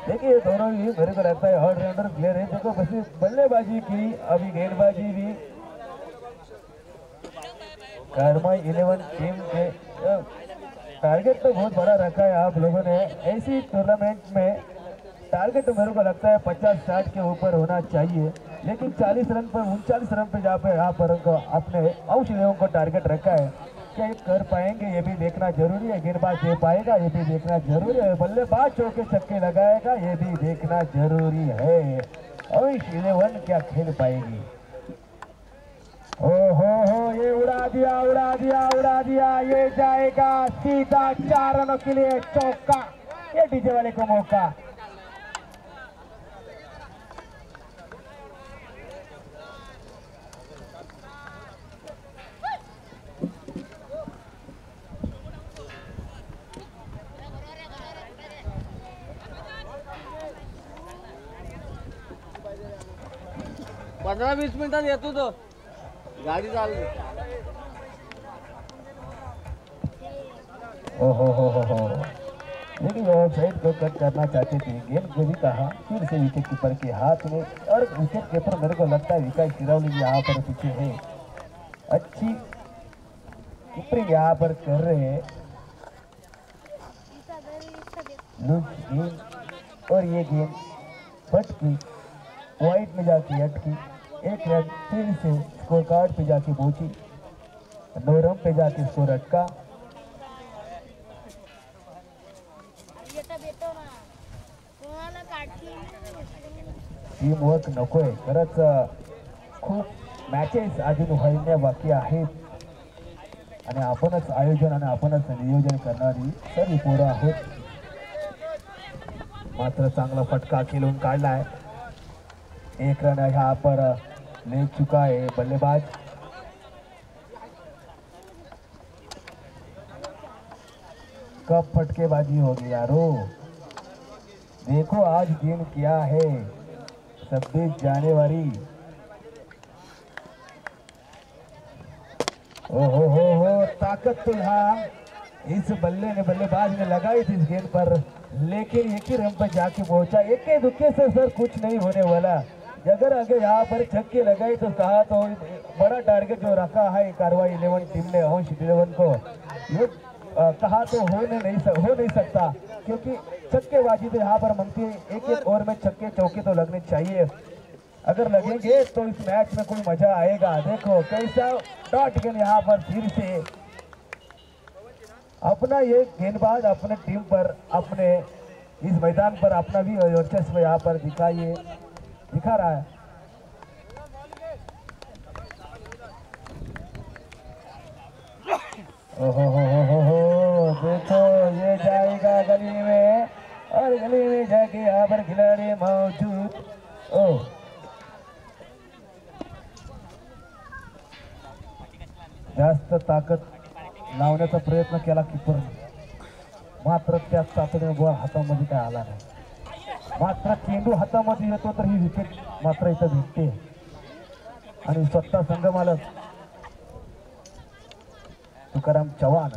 देखिए दोनों ही मेरे को लगता है ऑलराउंडर प्लेयर है। देखो बस बल्लेबाजी की, अभी गेंदबाजी भी। कर्मा 11 टीम के टारगेट तो बहुत बड़ा रखा है आप लोगों ने। ऐसी टूर्नामेंट में टारगेट तो मेरे को लगता है 50-60 के ऊपर होना चाहिए, लेकिन 40 रन पर 39 रन पे यहाँ पर अपने औषधियों को टारगेट रखा है। क्या ये कर पाएंगे ये भी देखना जरूरी है, गेंदबाज दे पाएगा ये भी देखना जरूरी है, बल्लेबाज चौके छक्के लगाएगा ये भी देखना जरूरी है। और 11 क्या खेल पाएगी। हो ये उड़ा दिया, ये जाएगा सीधा 4 रनों के लिए चौका। ये डीजे वाले को मौका। पंधरा 20 मिनिटात येतो तो, गाडी चालली। हो लेकिन ऑफसाइड को कट करना चाहते थे। गेंद को भी कहा फिर से विकेट कीपर के हाथ में, और विकेट कीपर मेरे को लगता है विकास शिरावली यहाँ पर पीछे है। अच्छी कीपिंग यहाँ पर कर रहे हैं। और ये गेंद फटकी वाइट में जाके अटकी। 1 रन फिर से स्कोर कार्ड पे जाके पहुंची, 9 रन पे जाके स्कोर अटका। टीम वर्क नकोय, खरंच खूप मॅचेस अजून व्हायला बाकी आहेत आणि आपणच आयोजन आणि आपणच नियोजन करणारी सर्व पोरं आहोत। मात्र चांगला फटका खेळून काढलाय। 1 रन यहाँ पर ले चुका है बल्लेबाज। कब फटकेबाजी होगी यारो। देखो आज दिन क्या है, 26 जनवरी। हो ताकत तो यहाँ इस बल्लेबाज ने लगाई थी इस गेंद पर, लेकिन एक ही रन पर जाके पहुंचा। एक के दुक्के से सर कुछ नहीं होने वाला। अगर अगर यहाँ पर छक्के लगाई तो कहा तो बड़ा टारगेट जो रखा है कारवाई 11 टीम ने अंश 11 को, ये कहा तो हो नहीं सकता, क्योंकि छक्केबाजी तो यहाँ पर मांगती है। एक ओवर में छक्के चौके तो लगने चाहिए। अगर लगेंगे तो इस मैच में कोई मजा आएगा। देखो कैसा डॉट गेंद यहाँ पर फिर से अपना ये गेंदबाज अपने टीम पर, अपने इस मैदान पर अपना भी वर्चस्व यहाँ पर दिखा रहा है। हो देखो ये जाएगा गली में, और गली में जाके यहाँ पर खिलाड़ी मौजूद। जास्त ताकद लावण्याचा प्रयत्न केला कीपर, मात्र त्याच ताकदीने बॉल हातामध्ये काय आला नाही। मात्र चेंडू हातामध्ये येतो तर ही विकेट मात्र इथं भेटते, आणि स्वतः संघमालक तुकाराम चव्हाण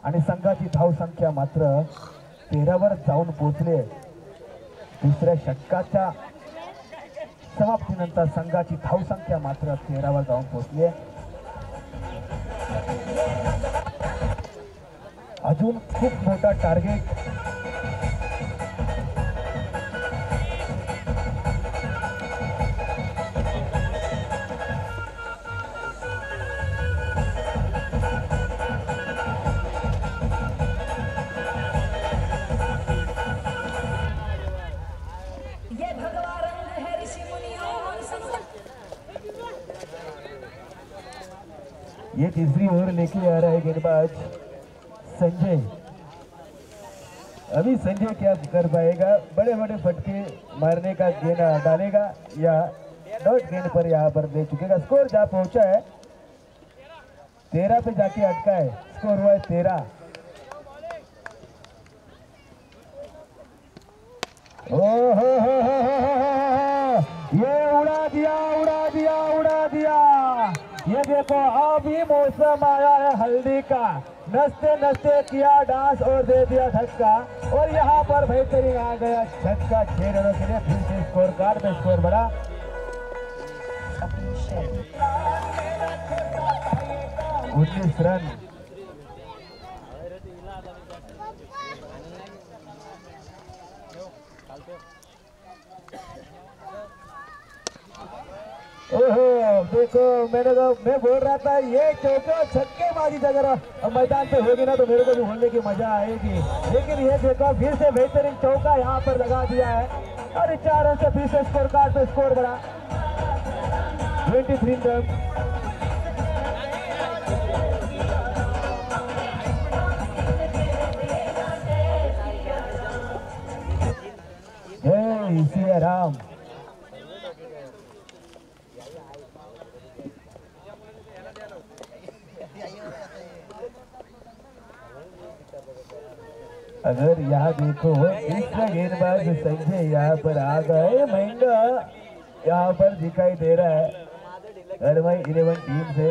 आणि संघाची धावसंख्या मात्र 13 वर जाऊन पोहोचले। दुसऱ्या षटकाच्या समाप्तीनंतर संघाची धावसंख्या मात्र 13 वर जाऊन पोहोचली। अजून खूप मोठा टार्गेट ये तीसरी ओवर लेके आ रहा है गेंदबाज संजय। अभी संजय क्या कर पाएगा, बड़े बड़े फटके मारने का गेंद डालेगा या डॉट गेंद पर यहाँ पर ले चुकेगा। स्कोर जहाँ पहुंचा है 13 पे जाके अटका है, स्कोर हुआ है 13। ये उड़ा दिया। ये देखो अभी मौसम आया है हल्दी का, नचते किया डांस और दे दिया धक्का, और यहाँ पर बेहतरीन आ गया छक्का 6 रनों के लिए। फिर से स्कोर कार्ड में स्कोर बढ़ा 19 रन। देखो मैं बोल रहा था ये चौके छक्केबाजी अगर मैदान पे होगी ना तो मेरे को भी बोलने की मजा आएगी, लेकिन ये देखो फिर से बेहतरीन चौका यहाँ पर लगा दिया है, और 4 रन से फिर से स्कोर कार्ड पे स्कोर बढ़ा 23 रन। जय राम। अगर यहाँ देखो तीसरा गेंदबाज संजय यहाँ पर आ गए, महंगा यहाँ पर दिखाई दे रहा है कारवाई 11 टीम से।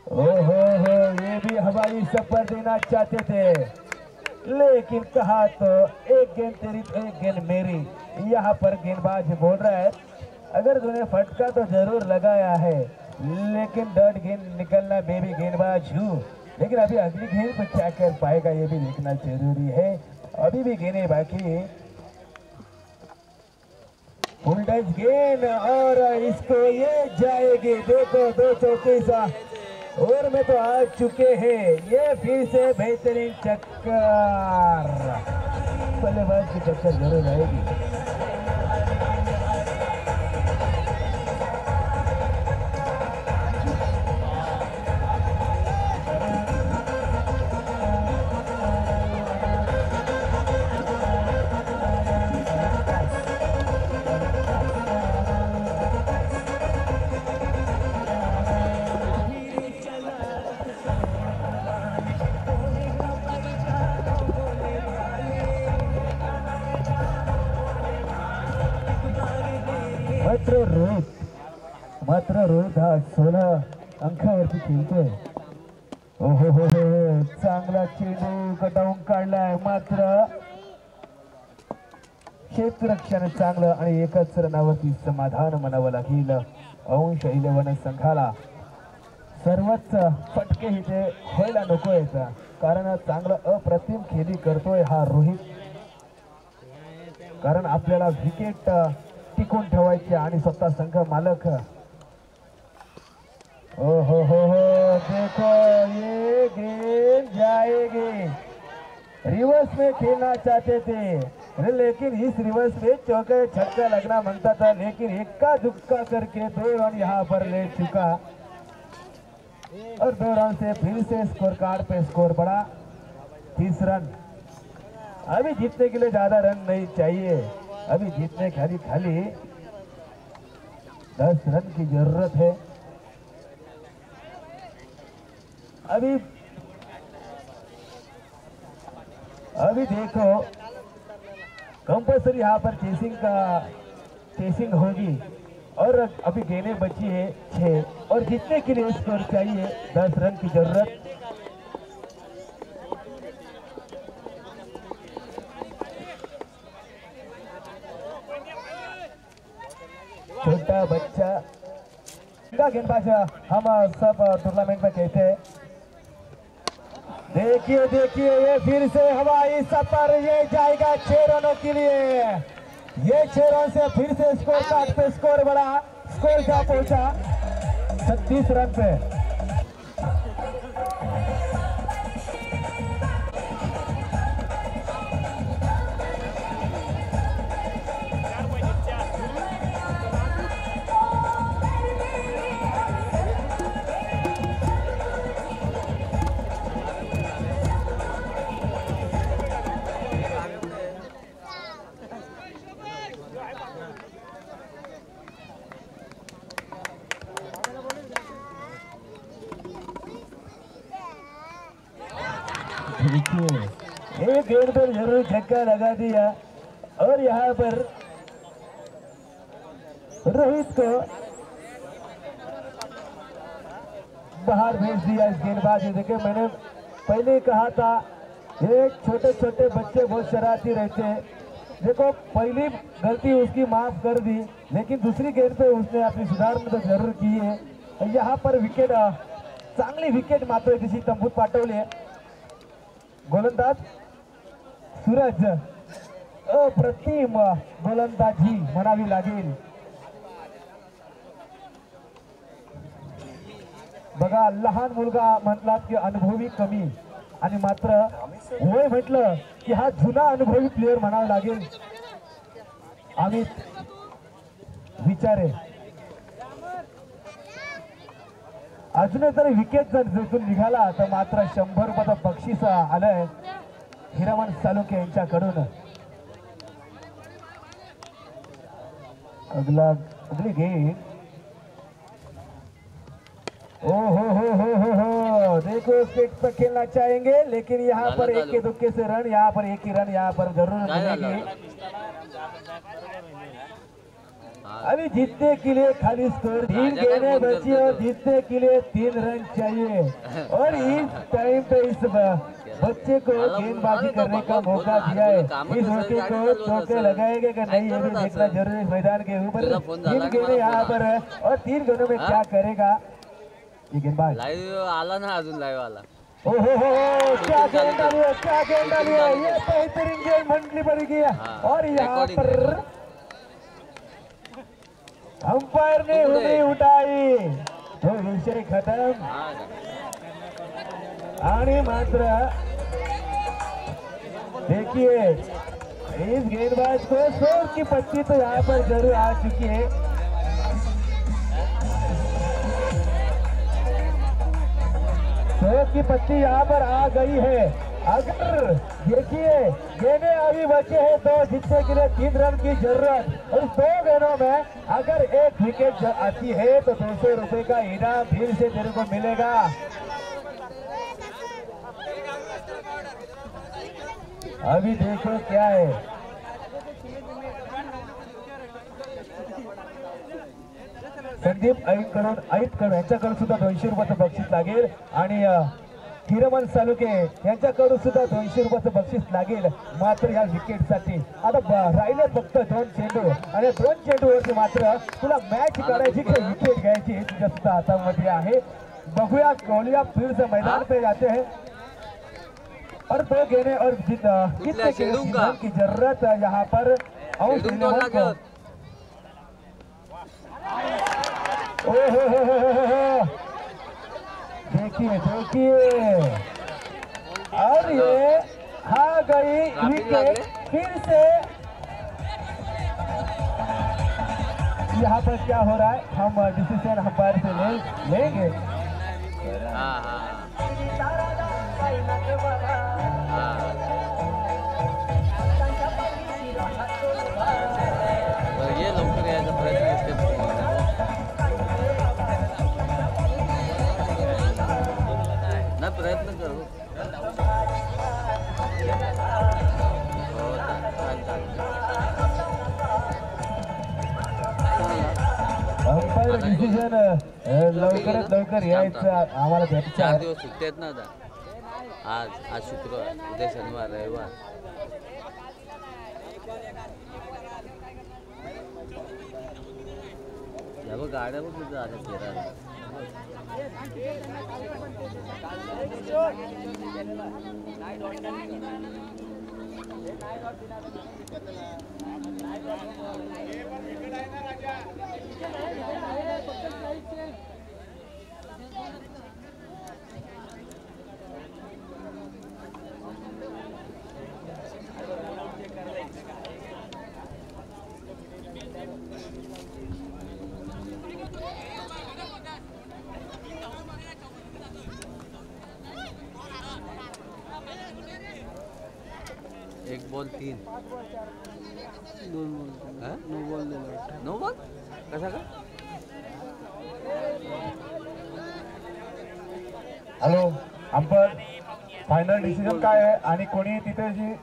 ओहो ये भी हमारी सफर देना चाहते थे, लेकिन कहा तो एक गेंद तेरी तो एक गेंद मेरी। यहाँ पर गेंदबाज बोल रहा है अगर तूने फटका तो जरूर लगाया है, लेकिन डॉट गेंद निकलना मैं भी गेंदबाज हूँ, लेकिन अभी अगली गेंद पर क्या कर पाएगा ये भी देखना जरूरी है। अभी भी गेंदें बाकी, फुल टच गेंद और इसको ये जाएगी। देखो 2 चौके सा ओवर में तो आ चुके हैं, ये फिर से बेहतरीन चक्कर, बल्लेबाज की चक्कर जरूर आएगी। मात्र रोहित हा 16 अंकावरती खेळतोय. हो हो हो हो, चांगला चेंडू कटावून काढलाय, मात्र क्षेत्ररक्षण चांगलं आणि एकच रनावरती समाधान म्हणावं लागेल अंश 11 संघाला. सर्वच फटके इथे व्हायला नकोय, कारण चांगलं अप्रतिम खेळी करतोय हा रोहित. कारण आपल्याला विकेट टिकून ठेवायचे आणि स्वतः संघ मालक. ओ हो हो हो, देखो ये गेम जाएगी. रिवर्स में खेलना चाहते थे लेकिन इस रिवर्स में चौके छक्का लगना मांगता था, लेकिन इक्का दुक्का करके 2 रन यहाँ पर ले चुका और 2 रन से फिर से स्कोर कार्ड पे स्कोर बढ़ा 30 रन. अभी जीतने के लिए ज्यादा रन नहीं चाहिए, अभी जीतने खाली 10 रन की जरूरत है. अभी देखो कंपल्सरी यहाँ पर चेसिंग होगी और अभी गेंदें बची है 6 और जीतने के लिए स्कोर चाहिए 10 रन की जरूरत. छोटा बच्चा गेंदबाज हम सब टूर्नामेंट में कहते हैं. देखिए ये फिर से हवाई सफर, ये जाएगा 6 रनों के लिए. ये 6 रन से फिर से स्कोर कार्ड पे स्कोर बढ़ा, स्कोर क्या पहुंचा 36 रन पे. एक गेंद पर जरूर छक्का लगा दिया और यहाँ पर रोहित को बाहर भेज दिया इस गेंदबाज ने. देखिए मैंने पहले कहा था ये छोटे छोटे बच्चे बहुत शरारती रहते हैं. देखो पहली गलती उसकी माफ कर दी, लेकिन दूसरी गेंद पे उसने अपनी सुधारणा तो जरूर की है. यहाँ पर विकेट चांगली विकेट मात्र तिची तंबूत पाठवली. गोलंदाज सूरज अप्रतिम गोलंदाजी म्हणावी लागेल. बघा लहान मुलगा म्हटलात की अनुभवी कमी आणि मात्र वय म्हटलं की हा जुना अनुभवी प्लेयर म्हणावा लागेल. अमित विचारे अजूनही जर विकेट जर जिंकून निघाला तर मात्र 100 रुपयाचं बक्षीस आलंय हिरामण सालुके यांच्याकडून. अगली गेम. ओ हो, देखो स्टेट पर खेलना चाहेंगे लेकिन यहाँ पर एक के दुक्के से रन, यहाँ पर एक ही रन यहाँ पर जरूर मिलेगी. अभी जीतने के लिए खाली स्कोर 3 गेंदें बची और जीतने के लिए 3 रन चाहिए. और इस टाइम पे इस बच्चे को गेंदबाजी करने का मौका दिया है. इस मौके को चौके लगाएंगे कि नहीं ये भी देखना जरूरी. मैदान के ऊपर 3 गेंदें यहाँ पर है और 3 गेंदों में क्या करेगा ये गेंदबाज. लाईव्ह आला ना, अजून लाईव्ह आला. ओहो क्या गेंद डाली है, ये बेहतरीन गेंद मंडली पड़ेगी. और यहाँ पर अंपायर ने उंगली उठाई तो विषय खत्म. आणि मात्र देखिए इस गेंदबाज को 100 की पट्टी तो यहाँ पर जरूर आ चुकी है. 100 की पट्टी यहाँ पर आ गई है. अगर देखिए गेंदें अभी बचे हैं तो जीतने के लिए 3 रन की जरूरत. और 2 गेंदों में अगर एक विकेट आती है तो 200 रुपए का इनाम फिर से तेरे को मिलेगा. अभी देखो क्या है. संदीप ऐतकडून यांच्याकडून सुद्धा 200 रुपयाचं बक्षीस लागेल आणि हिरमन सालुके यांच्याकडून सुद्धा 200 रुपयाचं बक्षीस लागेल. मात्र या विकेटसाठी आता राहिले फक्त 2 चेंडू आणि 2 चेंडूवरती मात्र तुला मॅच काढायची की विकेट घ्यायची तुझ्या सुद्धा हातामध्ये आहे. बघूया कोलिया फिर से मैदान पे जाते हैं और 2 गेंदे और कितने की जरूरत है यहाँ पर. देखिए देखिए और ये आ गई विकेट फिर से. यहाँ पर क्या हो रहा है हम डिसीजन अंपायर से लेंगे. ये लवकर यायचा प्रयत्न ना प्रयत्न करू. अंपायर डिसिजन लवकरात लवकर यायचं आम्हाला भेटतं. 4 दिवस सुट्टी आहेत ना आता. आज शुक्रवार, उद्या शनिवार, रविवार. या बघ गाड्या बघ तुझं आता फिरायला. एक बॉल 3 नो बॉल कसा का. हॅलो अंपायर फायनल डिसिजन काय आहे आणि कोणी तिथे जी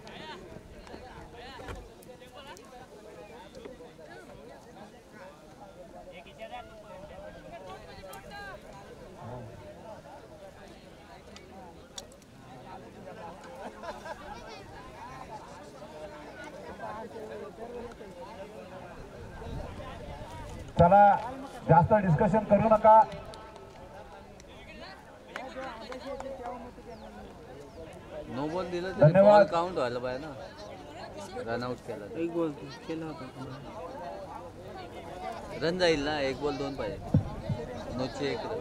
चला जास्त डिस्कशन करू नका. नो बॉल दिलं तर धन्यवाद. बॉल काउंट व्हायला पाहिजे ना. रनआउट केला 1 बॉल केला होता. रन जाईल ना. 1 बॉल 2 पाहिजे. नोचे 1 रन.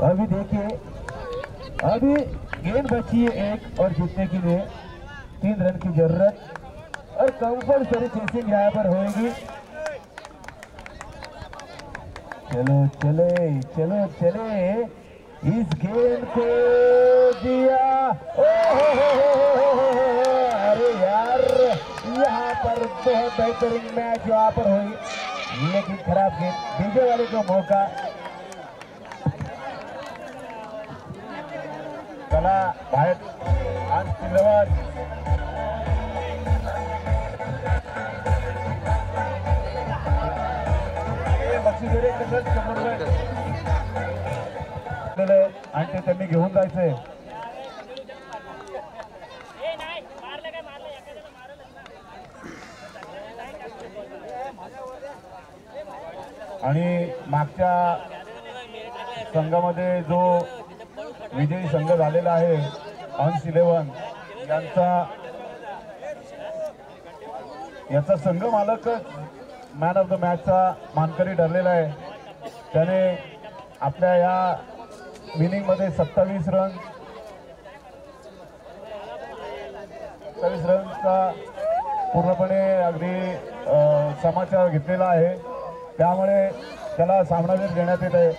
अभी देखिए अभी गेंद बची है 1 और जीतने के लिए 3 रन की जरूरत और कंपल्सरी चेसिंग यहाँ पर होगी. चलो चले चलो चले इस गेंद को दिया. अरे यार यहाँ पर बहुत बेहतरीन मैच यहाँ पर हुई लेकिन खराब गेंद. डीजे वाले को मौका. चला बाहेर आज धन्यवाद. आणि ते त्यांनी घेऊन जायचंय. आणि मागच्या संघामध्ये जो विजयी संघ झालेला आहे हंस 11 याचा संघ मालक मॅन ऑफ द मॅचचा मानकरी ठरलेला आहे. त्याने आपल्या या विनिंग मध्ये 27 रन 27 रनचा पूर्णपणे अगदी समाचार घेतलेला आहे, त्यामुळे त्याला सामनावीर देण्यात येत आहे.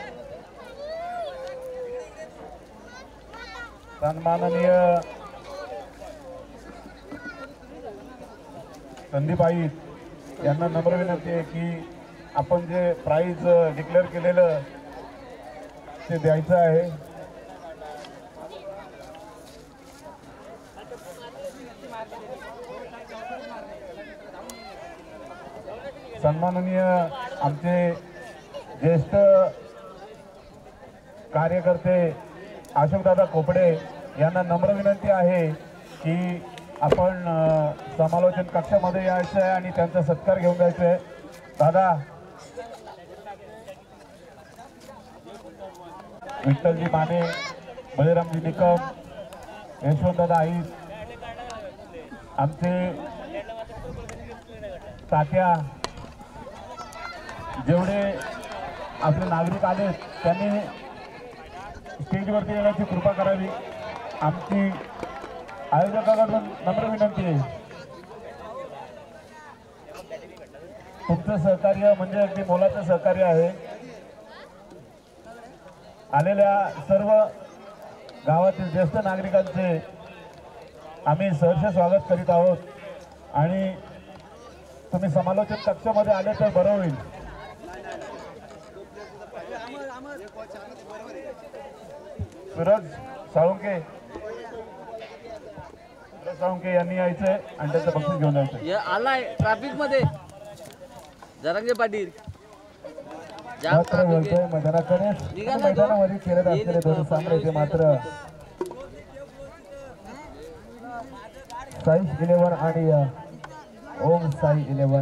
सन्माननीय संदीप आई यांना नम्र विनंती आहे की आपण जे प्राइज डिक्लेअर केलेलं ते द्यायचं आहे. सन्माननीय आमचे ज्येष्ठ कार्यकर्ते अशोकदादा कोपडे यांना नम्र विनंती आहे की आपण समालोचन कक्षामध्ये यायचं आहे आणि त्यांचा सत्कार घेऊन जायचं आहे. दादा विठ्ठलजी माने, बळीरामजी निकम, यशवंतदादा आई, आमचे तात्या, जेवढे आपले नागरिक आले त्यांनी स्टेजवरती येण्याची कृपा करावी. आमची आयोजकांना नम्र विनंती आहे. तुमचं सहकार्य म्हणजे अगदी मोलाचं सहकार्य आहे. आलेल्या सर्व गावातील ज्येष्ठ नागरिकांचे आम्ही सहर्ष स्वागत करीत आहोत आणि तुम्ही समालोचन कक्षामध्ये आले तर बरं होईल. सूरज साळुंके यांनी यायचंय आणि त्याचं बक्षीस घेऊन जायचंय. आलाय ट्रॅफिक मध्ये जरांगे पाटील मात्र बोलतोय मैदानाकडे मैदानामध्ये खेळत असलेले दोन सामने मात्र साई 11 आणि ओम साई 11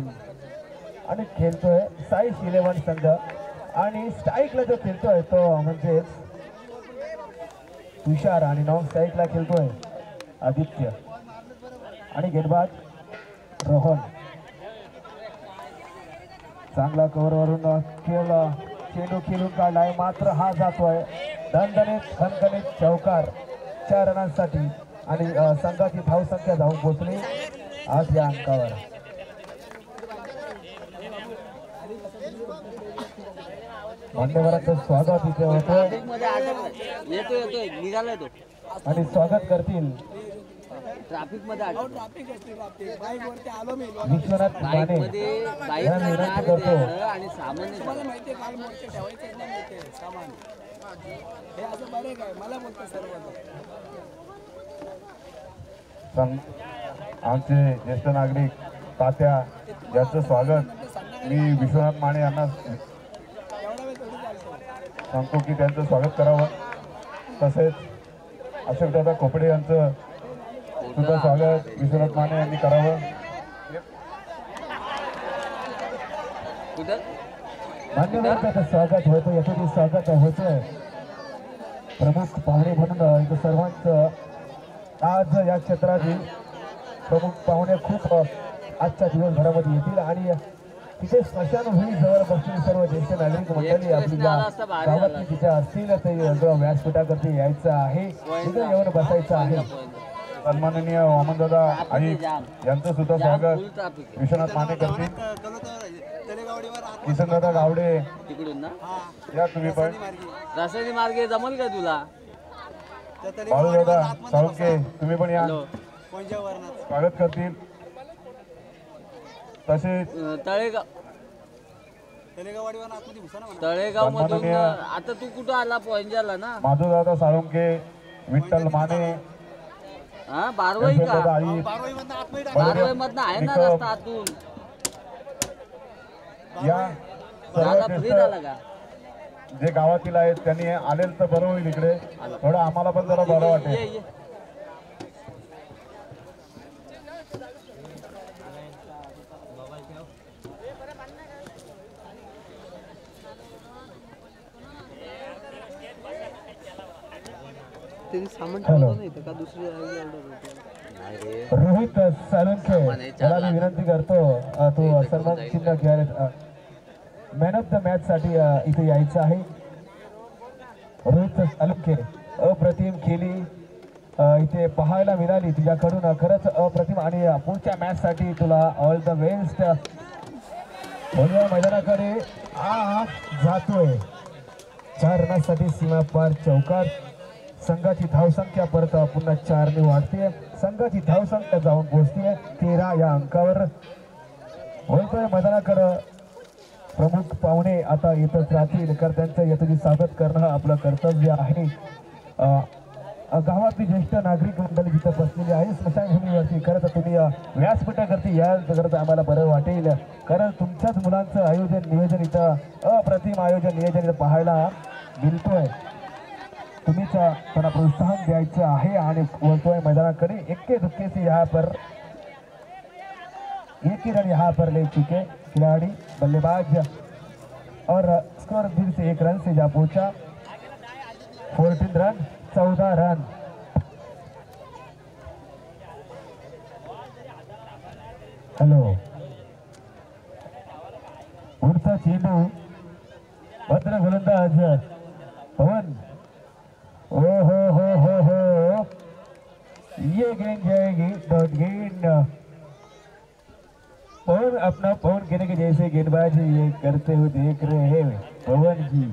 आणि खेळतोय साई 11 संघ आणि स्ट्राईकला जो खेळतोय तो म्हणजेच तुषार आणि नॉन स्ट्राईकला खेळतोय आदित्य आणि गेटबाज रोहन. चांगला कव्हरवरून खेळला, चेंडू खेळून काढलाय मात्र हा जातोय दणदणीत खणखणीत चौकार 4 रनांसाठी आणि संघाची धावसंख्या जाऊन पोहोचली 8 या अंकावर. मान्यवरांचं स्वागत इथे होतं येतोय निघालाय तो आणि स्वागत करतील ट्रॅफिक मध्ये विश्वनाथ माने या विनंती करतो. आणि सामान्य आमचे ज्येष्ठ नागरिक तात्या यांचं स्वागत मी विश्वनाथ माने यांना सांगतो की त्यांचं स्वागत करावं. तसेच अशोकदादा कोपडे यांचं सुद्धा स्वागत विश्वनाथ माने यांनी करावं. मान्यवरांचं स्वागत होतं, याचं स्वागत होतं. प्रमुख पाहुणे म्हणून इथं सर्वांचं आज या क्षेत्रातील प्रमुख पाहुणे खूप आजच्या दिवसभरामध्ये येतील आणि तिथे स्मशानभूमी जवळ बसलेली सर्व ज्येष्ठ नागरिक मंडळी आपली गावातली तिथे असतील ते व्यासपीठाकडे यायचं आहे, तिथे येऊन बसायचं आहे. सन्माननीय वामनदादा आई यांचं सुद्धा स्वागत विश्वनाथ माने करतील. किसनदादा गावडे तिकडून ना या तुम्ही पण. रासायनिक मार्गे जमल का तुला? बाळूदादा साळुंके तुम्ही पण या, स्वागत करतील. तसेच तळेगाव मधून आता तू कुठं आला पॉइंटला ना? माधुदादा साळुंके, विठ्ठल माने, हा बारवाई का? बारवाई मधनं आहे ना रस्ता आतून. या झाला फ्री झाला का? जे गावातील आहेत त्यांनी आलेल तर बरं होईल. इकडे थोडं आम्हाला पण जरा बरं वाटेल. हॅलो रोहित साळुंखे याला मी विनंती करतो तो सन्मान चिन्ह घ्यायला मॅन ऑफ द मॅच साठी इथे यायचं आहे. रोहित साळुंखे अप्रतिम खेळी इथे पाहायला मिळाली तुझ्याकडून खरंच अप्रतिम आणि पुढच्या मॅच साठी तुला ऑल द बेस्ट. मैदानाकडे जातोय 4 रनांसाठी सीमा पार चौकार. संघाची धावसंख्या परत पुन्हा 4 ने वाढते. संघाची धावसंख्या जाऊन पोहोचते 13 या अंकावर. बोलतोय मैदानाकडं प्रमुख पाहुणे आता येतच राहतील कारण त्यांचं यथोचित स्वागत करणं आपलं कर्तव्य आहे. गावातली ज्येष्ठ नागरिक मंडळी जिथं बसलेली आहे स्मशानभूमीवरती खरं तर तुम्ही व्यासपीठावरती याल तर आम्हाला बरं वाटेल कारण तुमच्याच मुलांचं आयोजन नियोजन इथं अप्रतिम आयोजन नियोजन इथं पाहायला मिळतोय. तुम्हीच त्यांना प्रोत्साहन द्यायचं आहे आणि बोलतोय मैदानाकडे इक्के दुक्के से यहाँ पर एक ही रन यहाँ पर ले चुके खिलाड़ी बल्लेबाज और स्कोर फिर से 1 रन से जा पहुंचा. 14 रन 14 रन. हॅलो पुढचा चेंडू भद्र गोलंदाज पवन. ओ हो ये गेंद जाएगी डॉट गेंद. पवन अपना पवन कहने के जैसे गेंदबाजी ये करते हुए देख रहे हैं पवन जी.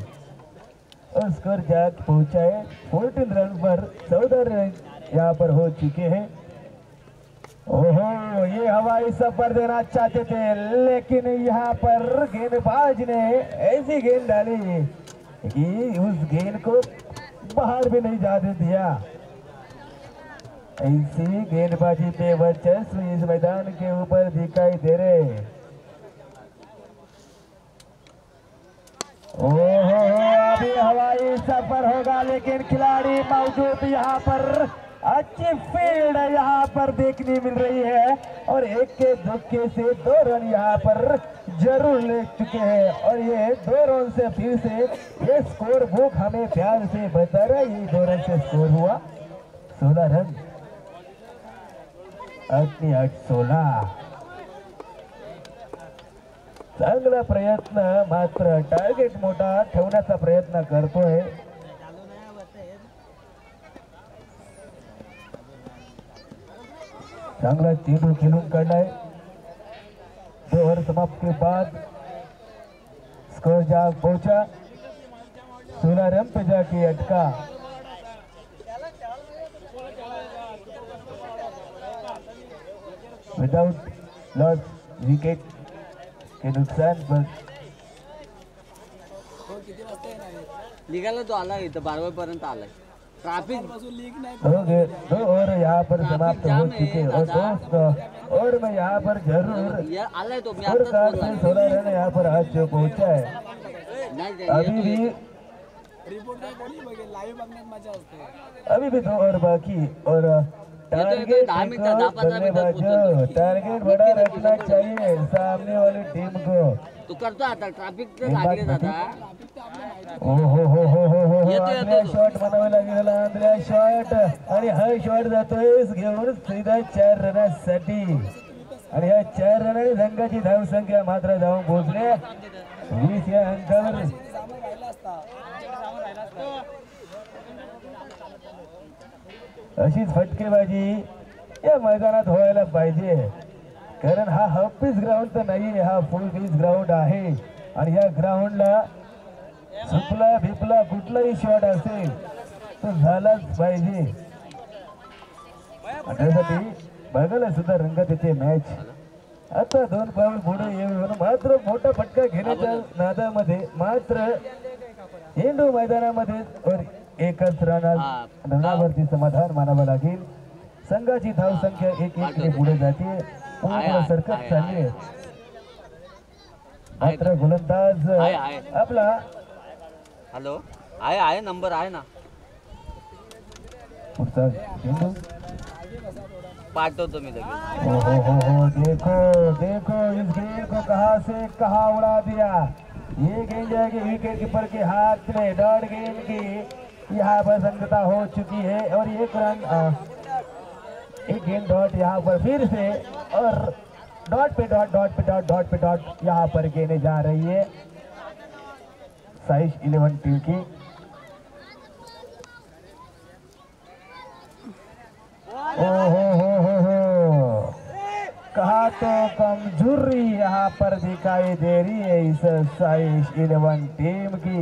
और स्कोर जा पहुंचा है 14 रन पर 14 रन यहाँ पर हो चुके हैं. ओहो ये हवाई सफर देना चाहते थे लेकिन यहाँ पर गेंदबाज ने ऐसी गेंद डाली कि उस गेंद को बाहर भी नहीं जाने दिया. ऐसी गेंदबाजी पे वर्चस्व इस मैदान के ऊपर दिखाई दे रहे. ओहो अभी हवाई सफर होगा लेकिन खिलाड़ी मौजूद यहाँ पर. अच्छी फील्ड यहाँ पर देखने मिल रही है और एक के धक्के से 2 रन यहाँ पर जरूर ले चुके हैं. और ये 2 रन से फिर से ये स्कोर बुक हमें प्यार से बता रहा है. ये 2 रन से स्कोर हुआ 16 रन 8-16. चांगला प्रयत्न मात्र टार्गेट मोठा ठेवण्याचा प्रयत्न करतोय. चांगला चेंडू खेळून काढलाय. 2 ओव्हर समाप्त के बाद स्कोर जा पहुंचा 16 रन पे जाके अटका. विदाउट लॉस विकेट के नुकसान पर निघाला तो आला इथं 12 पर्यंत आलाय. ट्रॅफिक 2 ओवर यहाँ पर समाप्त हो चुके और दोस्त और मैं यहाँ पर जरूर आलाय तो मी स्कोर कार्ड से 16 रन यहाँ पर आज जो पहुंचा है. अभी भी 2 ओवर बाकी और टारगेट बड़ा रखना चाहिए सामने वाली टीम को. तू करतो आता ट्रॅफिक लागले दादा. आंध्र्या शॉट म्हणावे लागेल. आंध्र्या शॉट आणि हा शॉट जातोय घेऊन सीधा 4 रनासाठी आणि या 4 रनाने संघाची धावसंख्या मात्र जाऊन पोहोचले 20 या अंकावर. अशीच फटकेबाजी या मैदानात व्हायला पाहिजे कारण हा हाफ पीस ग्राउंड तर नाही हा फुल पीस ग्राउंड आहे आणि या ग्राउंडला सुपला भिपला कुठलाही शॉट असेल तो झालाच पाहिजे. त्यासाठी बघायला सुद्धा रंगात येते मॅच. आता 2 पाऊल पुढे येऊन मात्र मोठा फटका घेण्याच्या नादामध्ये मात्र हिंदू मैदानामध्ये और एकच रनावरती समाधान मानावं लागेल. संघाची धावसंख्या 1-1 ने पुढे जाते. सरकत चालली आहे. मात्र गोलंदाज आपला हॅलो आहे नंबर आहे ना पुढचा चेंडू पाठवतो मी लगेच. हो देखो इस गेंद को कहां से कहां उड़ा दिया. ये गेंद जाएगी विकेट कीपर के हाथ में. डॉट गेंद की यहाँ पर संगता हो चुकी है और 1 रन एक गेंद डॉट यहाँ पर फिर से और डॉट पे डॉट यहाँ पर गेंदें जा रही है साइश 11 टीम की. ओ हो कहा तो कमजोरी यहाँ पर दिखाई दे रही है इस साइश 11 टीम की।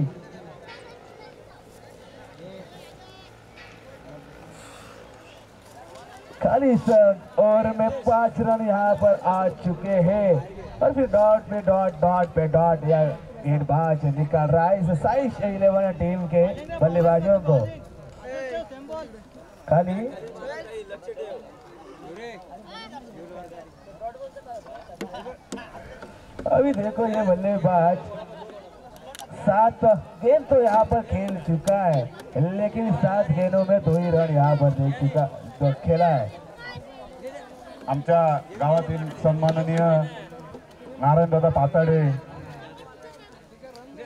खाली ओवर में 5 रन यहाँ पर आ चुके हैं और फिर डॉट पे डॉट या गेंदबाज निकाल रहा है इस साइश 11 टीम के बल्लेबाजों को। खाली अभी देखो ये बल्लेबाज 7 गेंद तो यहाँ पर खेल चुका है, लेकिन 7 गेंदों में 2 ही रन यहाँ पर दे चुका तो खेला है। आमच्या गावातील सन्माननीय नारायणदादा पाताडे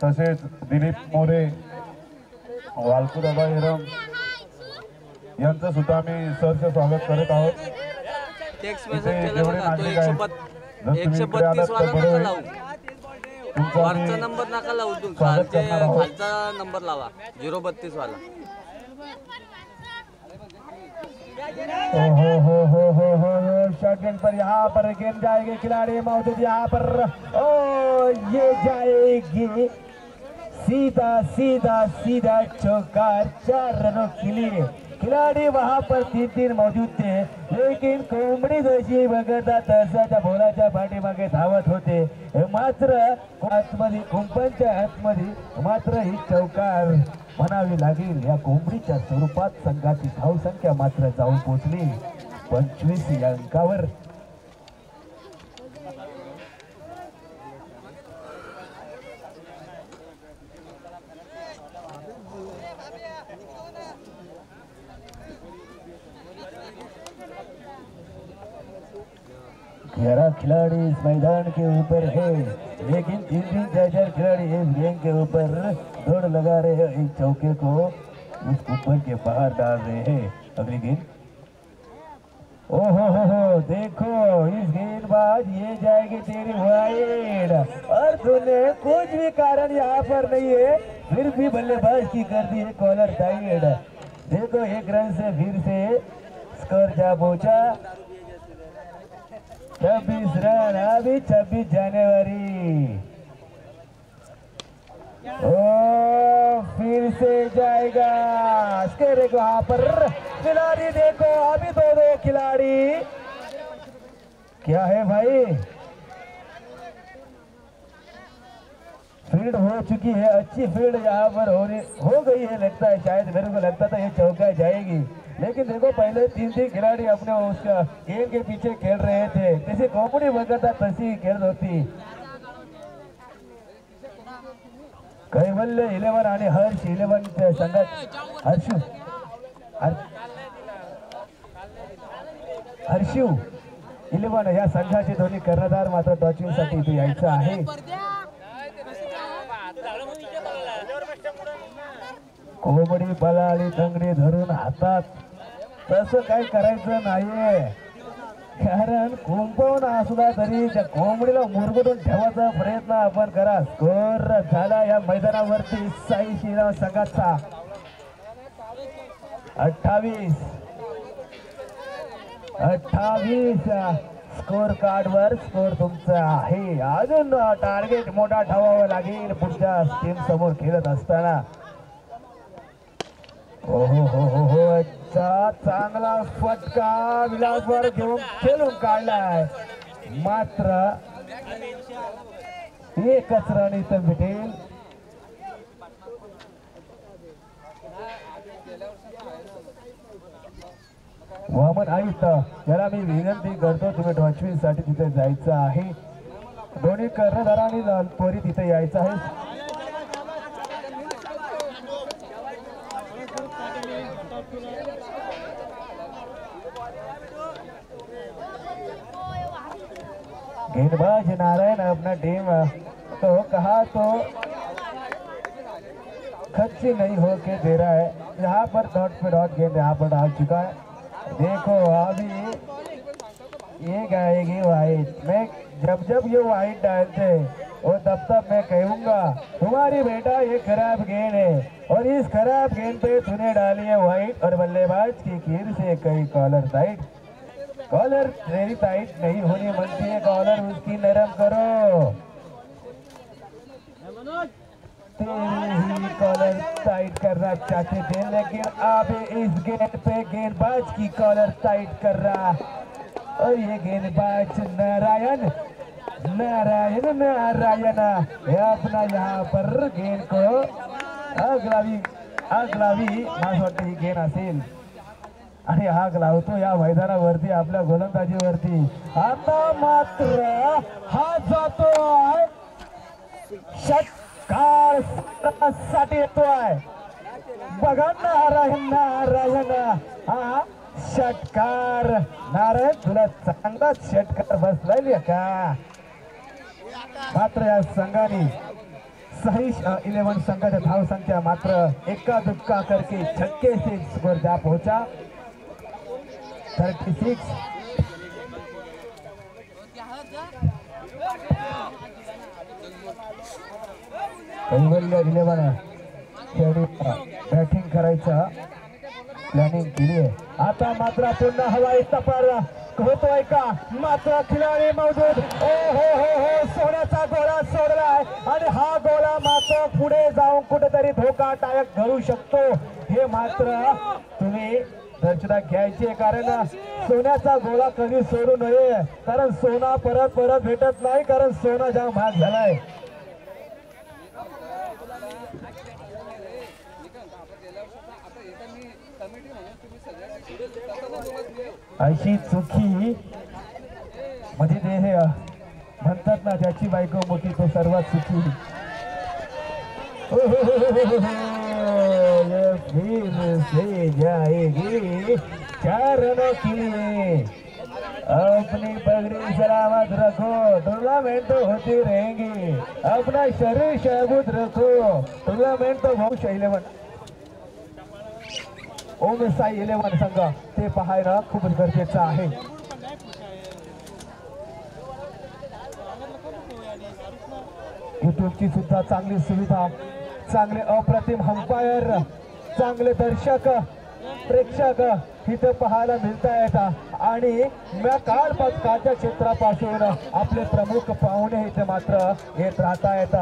तसेच दिलीप मोरे, वालकुदादा हिरम यांचं सुद्धा आम्ही सहर्ष स्वागत करत आहोत। टेक्स्ट इथे मेसेज केला जेवढे बघा तो नागरिक आहेत, जर तुम्ही इकडे आलात 132 वाला तर बरं नका होईल। लावू, तुमचा वरचा मी नंबर नका लावू, तू स्वागत करणार आहोत। खालचा नंबर लावा 032 वाला। हो शॉर्ट गेंद पर यहाँ पर गेंद जाएगी, खिलाड़ी मौजूद यहाँ पर। ओ ये जाएगी सीधा चौकार, 4 रनों के लिए। खिलाड़ी वहां पर 3 मौजूद थे, लेकिन कोंबडी जशी बघता तसाच्या बोलाच्या पाठीमागे धावत होते, मात्र आतमध्ये कुंपणच्या आतमध्ये मात्र ही चौकार म्हणावी लागेल। या कोंबडीच्या स्वरूपात संघाची धावसंख्या मात्र जाऊन पोहोचली 25 या अंकावर। ग्यारह खिलाड़ी इस मैदान के ऊपर है, लेकिन 3 4 खिलाड़ी इस गेंद के ऊपर दौड़ लगा रहे हैं, एक चौके को उस ऊपर के बाहर डाल रहे हैं। अगली गेंद, ओ हो देखो इस गेंदबाज ये जाएगी तेरी वाइड, और तूने कुछ भी कारण यहाँ पर नहीं है, फिर भी बल्लेबाज की कर दी है कॉलर साइड। देखो 1 रन से फिर से स्कोर जा पहुंचा 26 रन। अभी 26 जनवरी, ओ फिर से जाएगा स्केरे को यहाँ पर। खिलाड़ी देखो अभी 2 खिलाड़ी, क्या है भाई, फील्ड हो चुकी है, अच्छी फील्ड यहाँ पर हो गई है लगता है, शायद मेरे को लगता था ये चौका जाएगी, लेकिन देखो पहले 3 खिलाड़ी अपने उसका गेंद के पीछे खेल रहे थे, जैसे कोंबडी बघता तशी खेल होती। कैवल्य 11 आणि हर्ष 11 संघात हर्षू 11 या संघाचे दोन्ही कर्णधार मात्र टॉचिंग साठी इथे यायचं आहे। कोंबडी पळाली तंगडी धरून हातात, तसं काही करायचं नाहीये, कारण कुंपवून असला तरी त्या कोंबडीला मुरगडून ठेवायचा प्रयत्न आपण करा। स्कोर झाला या मैदानावरती साई श्रीराम संघाचा 28 स्कोर कार्ड वर स्कोर तुमचा आहे। अजून टार्गेट मोठा ठेवावा लागेल पुढच्या टीम समोर खेळत असताना। हो अच्छा चांगला फटका विलासवर घेऊन खेळून काढलाय, मात्र 1 रन इथं भेटेल। वामन आयुक्त याला मी विनंती करतो, तुम्ही टॉचविन साठी तिथे जायचं आहे, दोन्ही कर्णधारांनी त्वरित तिथे यायचं आहे। गेंदबाज नारायण अपना टीम तो कहा तो खर्ची नहीं होके दे रहा है, यहाँ पर डॉट पे डॉट गेंद यहाँ पर डाल चुका है। देखो अभी ये गाएगी वाइट में, जब ये वाइट डालते और तब तक मैं कहूंगा तुम्हारी बेटा ये खराब गेंद है और इस खराब गेंद पे तूने डाली है व्हाइट और बल्लेबाज की कीर से कई कॉलर टाइट। कॉलर तेरी टाइट नहीं होनी बनती है, कॉलर उसकी नरम करो। तेरी ही कॉलर टाइट करना चाहते थे लेकिन अब इस गेंद पे गेंदबाज की कॉलर टाइट कर रहा और ये गेंदबाज नारायण नारायण नारायण हे अपना यहाँ पर गेंद को आगलावी मला वाटतं ही गेंद असेल आणि आग लावतो या मैदानावरती आपल्या गोलंदाजीवरती। आता मात्र हा जातोय षटकार साठी येतोय बघा नारायण नारायण हा षटकार। नारायण तुला चांगलाच षटकार बसलाय का? मात्र या संघाने सही 11 संघाच्या धाव संख्या मात्र एका दुक्का करके छक्के से स्कोर जा पहुंचा 36। कैवल्य 11 बॅटिंग करायचं प्लॅनिंग केली आहे। आता मात्र पुन्हा हवाई सफर होतोय का? मात्र खिलाडी मौजूद। ओ हो सोन्याचा गोळा सोडलाय आणि हा गोळा मात्र पुढे जाऊन कुठेतरी धोकादायक घडू शकतो हे मात्र तुम्ही दक्षता घ्यायची, कारण सोन्याचा गोळा कधी सोडू नये, कारण सोना परत परत भेटत नाही, कारण सोना जाम महाग झालाय। अशी चुकी म्हणजे ते हे म्हणतात ना ज्याची बायको मोठी तो सर्वात सुखी। फिर से जाएगी 4 रनों के लिए, अपनी पगड़ी सलामत रखो, टूर्नामेंट तो होती रहेंगी, अपना शरीर शाबूत रखो, टूर्नामेंट तो बहुत 11 ओम साई 11 संघ ते पाहायला खूप गरजेचं आहे। युट्यूबची सुद्धा चांगली सुविधा, चांगले अप्रतिम अंपायर, चांगले दर्शक प्रेक्षक इथे पाहायला मिळत आहेत आणि कालच्या क्षेत्रापासून आपले प्रमुख पाहुणे इथे मात्र येत राहत आहेत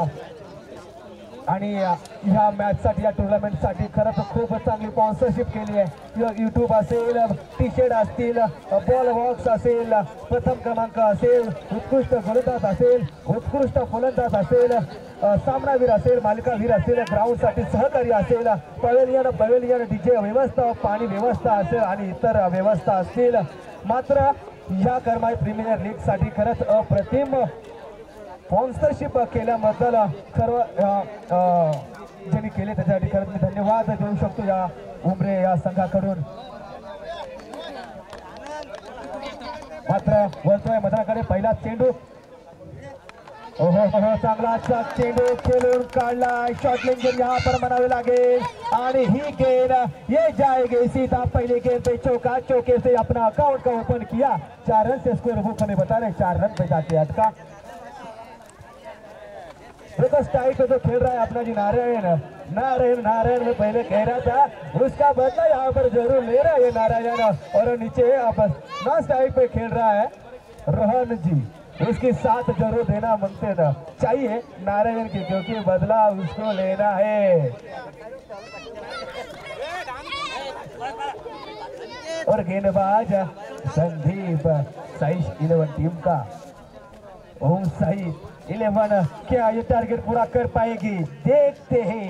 आणि ह्या मॅच साठी या टुर्नामेंट साठी खरंच खूप चांगली स्पॉन्सरशिप केली आहे। युट्यूब असेल, टी शर्ट असतील, बॉल बॉक्स असेल, प्रथम क्रमांक असेल, उत्कृष्ट गोलंदाज असेल, उत्कृष्ट फलंदाज असेल, सामनावीर असेल, मालिकावीर असेल, ग्राउंड साठी सहकारी असेल, पवेलियन डीजे व्यवस्था, पाणी व्यवस्था असेल आणि इतर व्यवस्था असतील। मात्र या करमाई प्रीमियर लीग साठी खरंच अप्रतिम स्पॉन्सरशिप केल्याबद्दल सर्व ज्यांनी केले त्याच्यासाठी खरंच मी धन्यवाद देऊ शकतो या उमरे या संघाकडून। मात्र वळतोय मैदानाकडे पहिला चेंडू, ओहो चांगला चेंडू खेळून काढला, शॉर्ट लेंजर यहाँ पर मनावे लागेल आणि ही गेंद ये जाएगी सीधा पहले गेंद पे चौका, चौके से अपना अकाउंट का ओपन किया, 4 रन से स्कोर बुक हमें बता रहे 4 रन पे जाके अटका। देखो स्टाइल पे जो खेल रहा है अपना जी नारायण में पहले कह रहा था उसका बदला यहाँ पर जरूर ले रहा है नारायण, और नीचे अब ना स्टाइल पे खेल रहा है रोहन जी, उसकी साथ जरूर देना मांगते ना चाहिए नारायण की, क्योंकि बदला उसको लेना है। और गेंदबाज संदीप साई 11 टीम का ओम साई 11 क्या ये टारगेट पूरा कर पाएगी? देखते हैं।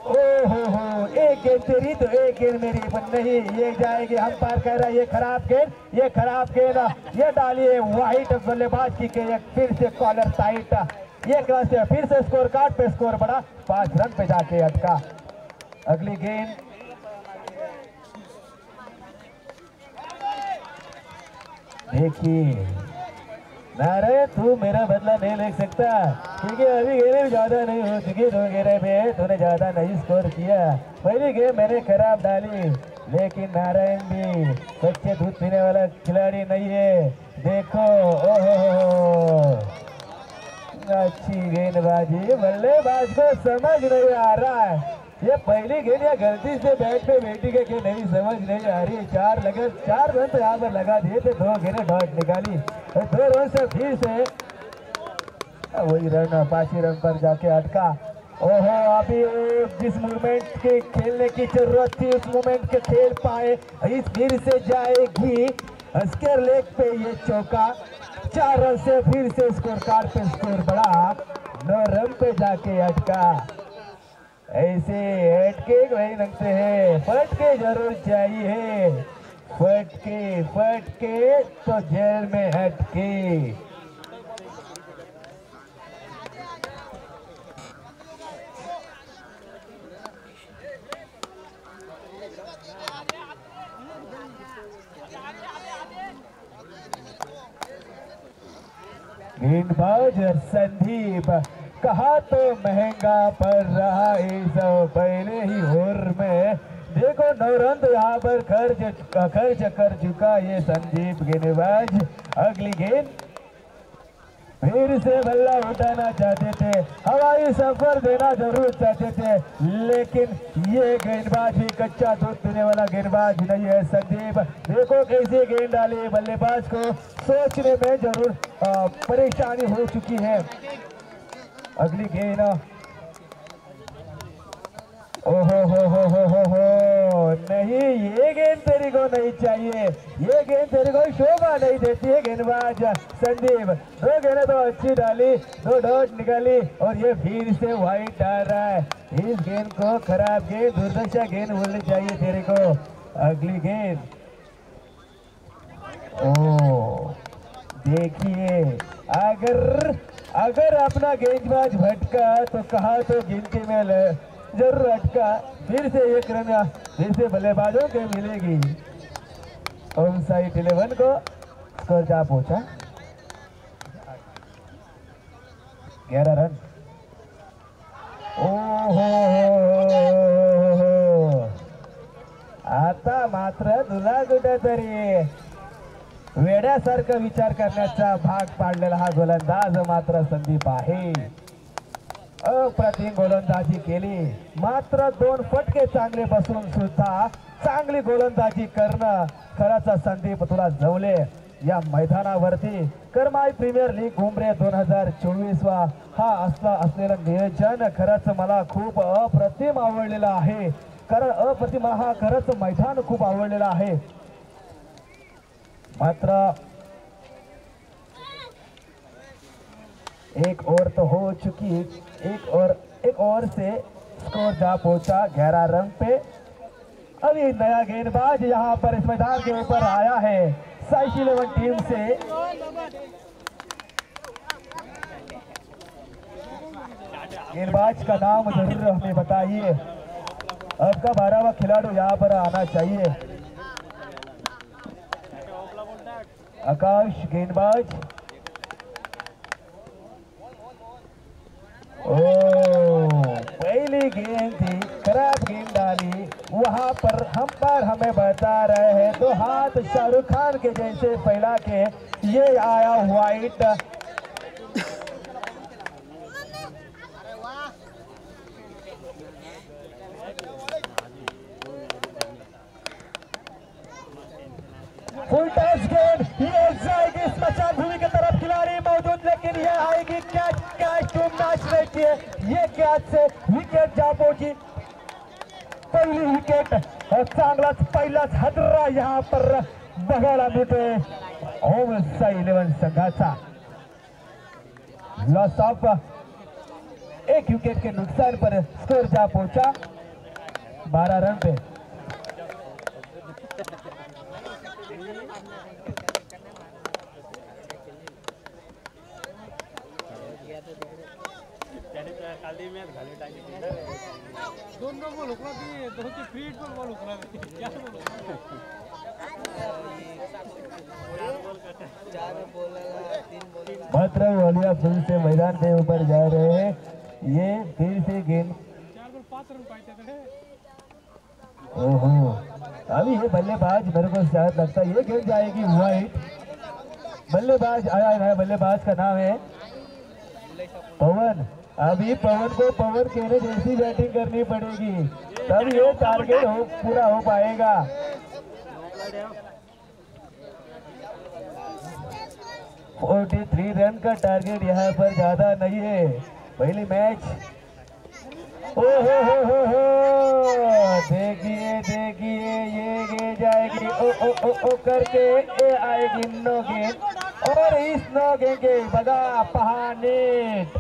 ओहो एक गेंद तेरी तो एक गेंद मेरी, पर नहीं ये जाएगी, हम पार कह रहा है ये खराब गेंद ये डालिए वाइट बल्लेबाज की के फिर से कॉलर टाइट, ये क्लास से फिर से स्कोर कार्ड पे स्कोर बढ़ा, 5 रन पे जाके अटका। अगली गेंद देखिए नारे तू मेरा बदला नहीं ले सकता, क्योंकि अभी गेंदें भी ज्यादा नहीं हो चुकी, 2 गेंदें में तूने ज्यादा नहीं स्कोर किया, पहली गेंद मैंने खराब डाली, लेकिन नारायण भी कच्चे दूध पीने वाला खिलाड़ी नहीं है। देखो ओहो अच्छी गेंदबाजी, बल्लेबाज को समझ नहीं आ रहा है ये पहली गेंद या गलती से बैट पे बैठी गई कि नहीं समझ नहीं आ रही। चार रन तो यहाँ पर लगा दिए थे, 2 गेंदें डॉट निकाली और 2 रन से फिर से वही रन 5 रन पर जाके अटका। ओहो, अभी जिस मूवमेंट के खेलने की जरूरत थी उस मूवमेंट के खेल पाए, इस फिर से जाएगी स्क्वायर लेग पे ये चौका। 4 रन से फिर से स्कोर कार्ड पे स्कोर बढ़ा, 9 रन पे जाके अटका। ऐसे अटके वही लगते हैं, फटके जरूर चाहिए, फटके तो जेल में अटके। गेंदबाज संदीप कहा तो महंगा पड़ रहा इस पहले ही ओवर में। देखो 9 रन तो यहाँ पर खर्च कर चुका ये संदीप गेंदबाज। अगली गेंद फिर से बल्ला उठाना चाहते थे, हवाई सफर देना जरूर चाहते थे, लेकिन ये गेंदबाज भी कच्चा दूध पीने वाला गेंदबाज नहीं है संदीप। देखो कैसे गेंद डाली, बल्लेबाज को सोचने में जरूर परेशानी हो चुकी है। अगली गेंद, ओहो नहीं, ये गेंद तेरी को नहीं चाहिए, ये गेंद तेरी को शोभा नहीं देती है गेंदबाज संदीप। 2 गेंदें तो अच्छी डाली, 2 डॉट निकाली और ये फिर से वाइड डाल रहा है। इस गेंद को खराब गेंद, दुर्दशा गेंद बोलनी चाहिए तेरे को। अगली गेंद, ओ देखिए, अगर अपना गेंदबाज भटका तो कहा तो गिनती में जरूर अटका। फिर से 1 रन फिर से बल्लेबाजों के मिलेगी। ऑन साइड 11 को स्कोर जा पहुंचा 11 रन। ओहो, आता मात्र तुला कुठेतरी वेड्यासारखं विचार करण्याचा भाग पाडलेला हा गोलंदाज मात्र संदीप आहे। अप्रतिम गोलंदाजी केली, मात्र 2 फटके चांगले बसून सुद्धा चांगली गोलंदाजी करणं खरंच संदीप तुला जमले या मैदानावरती। करमाई प्रीमियर लीग उमरे 2024 हा असलेलं नियोजन खरंच मला खूप अप्रतिम आवडलेलं आहे, कारण अप्रतिम हा खरंच मैदान खूप आवडलेलं आहे। मात्र एक ओवर तो हो चुकी, एक ओवर से स्कोर जा पहुंचा 11 रन पे। अभी नया गेंदबाज यहां पर इस मैदान के ऊपर आया है साइश 11 टीम से। गेंदबाज का नाम जरूर हमें बताइए, आपका 12वां खिलाड़ी यहां पर आना चाहिए। आकाश गेंदबाज, पहली गेंद थी, खराब गेंद डाली, वहां पर अंपायर हमें बता रहे हैं तो हाथ शाहरुख खान के जैसे फैला के ये आया वाइट। फुल टॉस गेंद, ये जाएगी स्मशान भूमि की तरफ, खिलाड़ी मौजूद लेकिन ये आएगी कैच टू मैच रहती है। ये कैच से विकेट जा पहुंची, पहिली विकेट चांगलाच पहिलाच हादरा यहाँ पर बघायला मिळतोय ओमसा 11 संघाचा। लॉस ऑफ 1 विकेट के नुकसान पर स्कोर जा पहुंचा 12 रन पे। मात्र वालिया फिर से मैदान के ऊपर जा रहे हैं, ये फिर से गेंद, ओहो अभी ये बल्लेबाज मेरे को शायद लगता है ये गेंद जाएगी वाइट। बल्लेबाज आया है, बल्लेबाज का नाम है पवन, अभी पवन को पवन खेने जैसी बैटिंग करनी पड़ेगी, तब ये टारगेट पूरा हो पाएगा। फोर्टी 43 रन का टारगेट यहाँ पर ज्यादा नहीं है। पहली मैच, ओ हो, देखिए देखिए ये गेंद जाएगी, ओ करके ये आएगी नो गेंद, और इस नो गेंद के बघा पहा नेट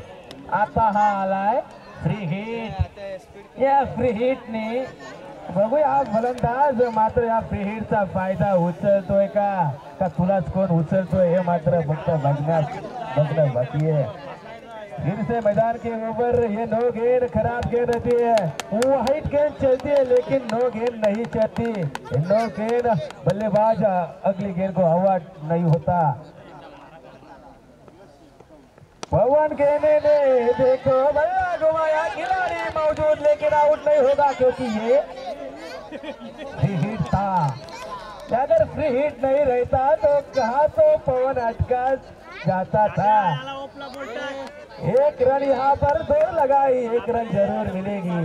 आता हा आलाय फ्री हिट। या फ्री हिटने बघूया फलंदाज मात्र या फ्री हिटचा फायदा उचलतोय का तुलाच कोण उचलतोय हे मात्र फक्त बघणं बाकी है। फिर से मैदान के ऊपर ये नो गेंद खराब गेंद रहती है, वाइट गेंद चलती है लेकिन नो गेंद नहीं चलती। नो गेंद बल्लेबाज अगली गेंद को हवा नहीं होता। पवन कहने ने देखो बल्ला घुमाया, खिलाड़ी मौजूद लेकिन आउट नहीं होगा क्योंकि ये फ्री हिट था। अगर फ्री हिट नहीं रहता तो कहा तो पवन अटका जाता था। एक रन यहाँ पर दो लगाई, एक रन जरूर मिलेगी।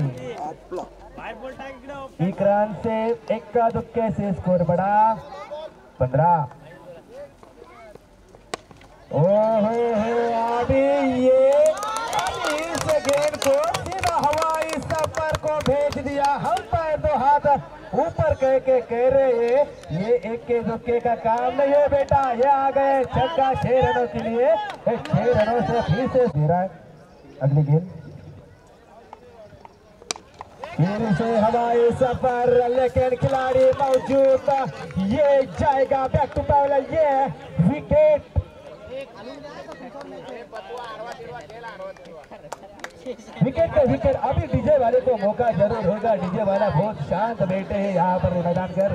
एक रन से इक्का दुक्के से स्कोर बढ़ा 15। अभी इस गेंद को सीधा हवाई सफर को भेज दिया। हम पैर दो हाथ ऊपर कह रहे हैं ये एक के दुक्के का काम नहीं है बेटा, ये आ गए छक्का 6 रनों के लिए। 6 रनों से फिर से दे रहा है अगली गेंद, फिर से हवाई सफर लेकिन खिलाड़ी मौजूद, ये जाएगा बैक टू बॉलर, ये विकेट। विकेट अभी डीजे वाले को मौका जरूर होगा। डीजे वाला बहुत शांत बैठे हैं यहाँ पर मैदान कर,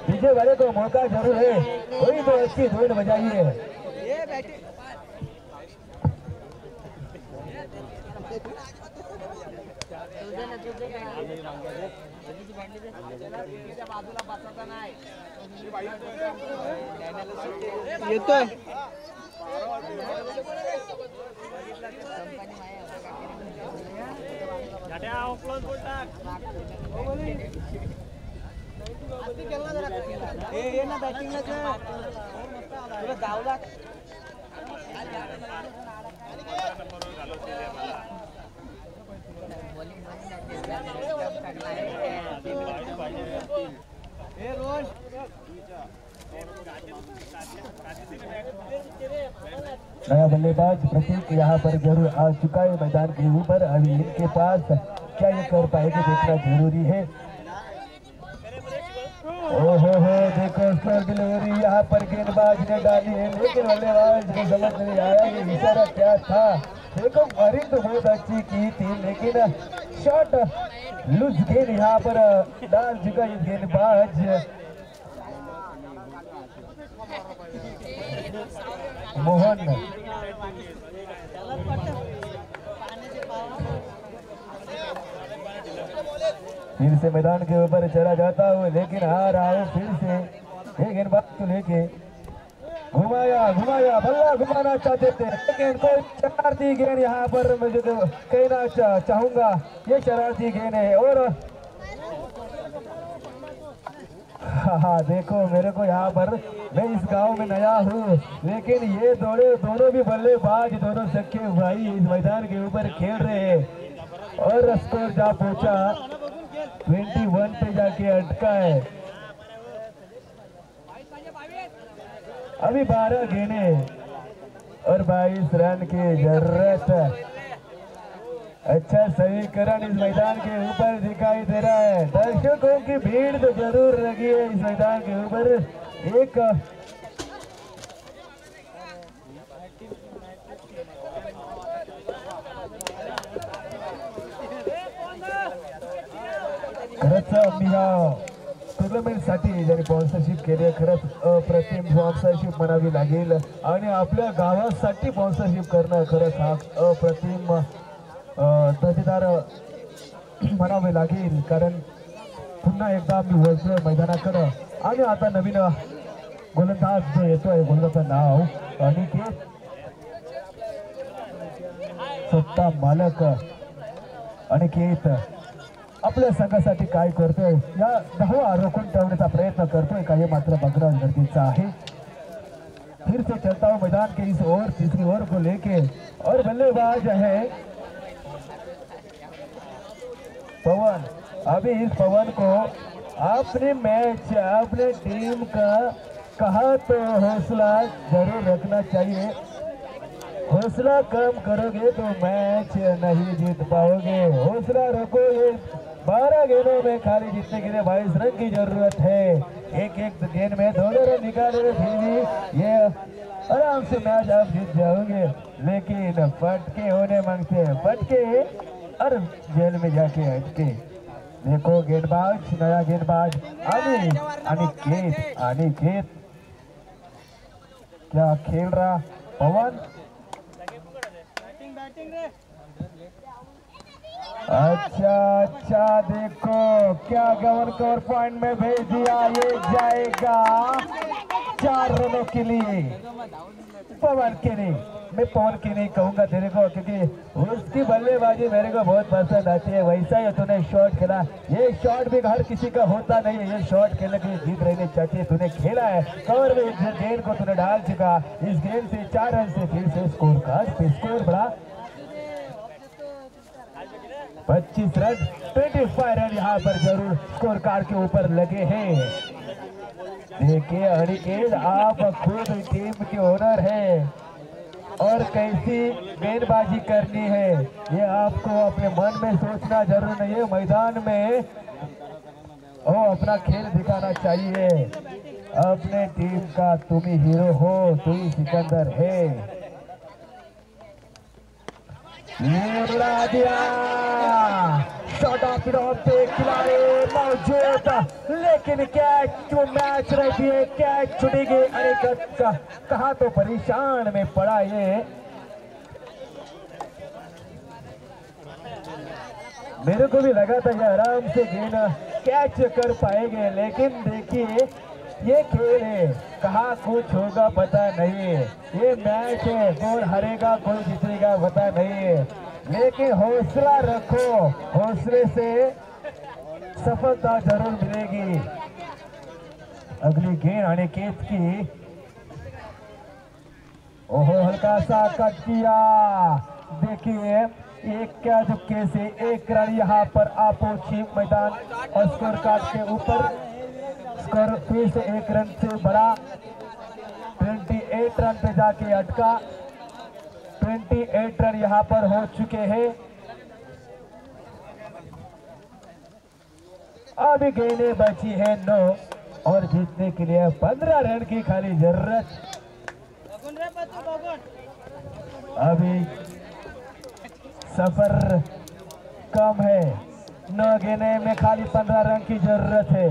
डीजे वाले को मौका जरूर है, कोई तो अच्छी धुन बजाइए। येतोय नया बल्लेबाज प्रतीक यहाँ पर जरूर आ चुका है मैदान के ऊपर। अभी इनके पास क्या ये कर पाएंगे देखना जरूरी है। ओहो देखो सर डिलीवरी यहाँ पर गेंदबाज ने डाली है लेकिन बल्लेबाज को समझ नहीं आया ये इशारा क्या था। देखो बॉलिंग तो बहुत अच्छी की थी लेकिन शॉट लूज गेंद यहाँ पर डाल चुका ये गेंदबाज मोहन। फिर से मैदान के ऊपर चला जाता हुआ लेकिन आ रहा हूँ फिर से एक गेंदबाज को लेके घुमाया बल्ला घुमाना चाहते थे लेकिन कोई शरारती गेंद यहाँ पर मुझे तो कहना चाहूंगा ये शरारती गेंद है। और हाँ देखो मेरे को यहाँ पर मैं इस गांव में नया हूँ लेकिन ये दोनों भी बल्लेबाज दोनों सख्खे भाई इस मैदान के ऊपर खेल रहे हैं और स्कोर जा पहुंचा 21 पे जाके अटका है। अभी 12 गेंदे और 22 रन की जरूरत। अच्छा समीकरण इस मैदान के ऊपर दिखाई दे रहा है। दर्शकों की भीड़ तो जरूर लगी है इस मैदान के ऊपर। एक खरंच टुर्नामेंट साठी ज्यांनी स्पॉन्सरशिप केली खरंच अप्रतिम स्पॉन्सरशिप म्हणावी लागेल आणि आपल्या गावासाठी स्पॉन्सरशिप करणं खरंच हा अप्रतिम दर्जेदार म्हणावे लागेल। कारण पुन्हा एकदा मी वळतोय मैदानाकडे आणि आता नवीन गोलंदाज जो येतोय गोलंदाजाचं नाव अनिकेत स्वतः मालक अनिकेत आपल्या संघासाठी काय करतोय, या धावा रोखून ठेवण्याचा प्रयत्न करतोय का, हे मात्र बघणं गरजेचं आहे। फिर से चलता हुआ मैदान के इस ओर, तीसरी ओर को लेके, और बल्लेबाज है पवन। अभी इस पवन को अपने मैच अपने टीम का कहा तो हौसला जरूर रखना चाहिए। हौसला कम करोगे तो मैच नहीं जीत पाओगे। हौसला रखो, ये 12 गेंदों में खाली जीतने के लिए 22 रन की जरूरत है। एक एक गेंद में 2 रन निकालोगे फिर भी ये आराम से मैच आप जीत जाओगे। लेकिन फटके होने मांगते हैं, फटके और जेल में जाके अटके। देखो गेंदबाज, नया गेंदबाज अनिकेत क्या खेल रहा पवन। अच्छा देखो क्या गवन को और पॉइंट में भेज दिया, ये जाएगा 4 रनों के लिए पवन के लिए। मैं पवन की नहीं कहूंगा तेरे को, क्योंकि उसकी बल्लेबाजी मेरे को बहुत पसंद आती है। वैसा ही तूने शॉट खेला, ये शॉट भी हर किसी का होता नहीं है। ये शॉट खेलने के लिए जीत रहनी चाहिए, तूने खेला है कवर में, इस गेंद को तूने डाल चुका। इस गेंद से 4 रन से फिर से स्कोर कार्ड पे स्कोर बढ़ा 25 रन, 25 रन यहाँ पर जरूर स्कोर कार्ड के ऊपर लगे हैं। देखिए अनिकेत, आप खुद टीम के ओनर है और कैसी गेंदबाजी करनी है ये आपको अपने मन में सोचना जरूर नहीं है। मैदान में वो अपना खेल दिखाना चाहिए। अपने टीम का तुम ही हीरो हो, तुम ही सिकंदर है। उड़ा दिया शॉट ऑफ पे खिलाड़ी मौजूद, लेकिन कैच मैच रहती है, कैच छुटेगी। अनिकेत का कहा तो परेशान में पड़ा ये। मेरे को भी लगा था ये आराम से गेंद कैच कर पाएंगे, लेकिन देखिए ये खेल है, कहाँ कुछ होगा पता नहीं है। ये मैच है, कौन हारेगा कौन जीतेगा पता नहीं है। लेकिन हौसला रखो, हौसले से सफलता जरूर मिलेगी। अगली गेंद अनिकेत की, ओहो हल्का सा कट किया। देखिए एक क्या झुक्के से 1 रन यहाँ पर आपोची मैदान और स्कोर कार्ड के ऊपर स्कोर फिर से 1 रन से बढ़ा, 28 रन पे जाके अटका। 28 रन यहाँ पर हो चुके हैं। अभी गेंदें बची है 9 और जीतने के लिए 15 रन की खाली जरूरत। अभी सफर कम है, 9 गेंदे में खाली 15 रन की जरूरत है।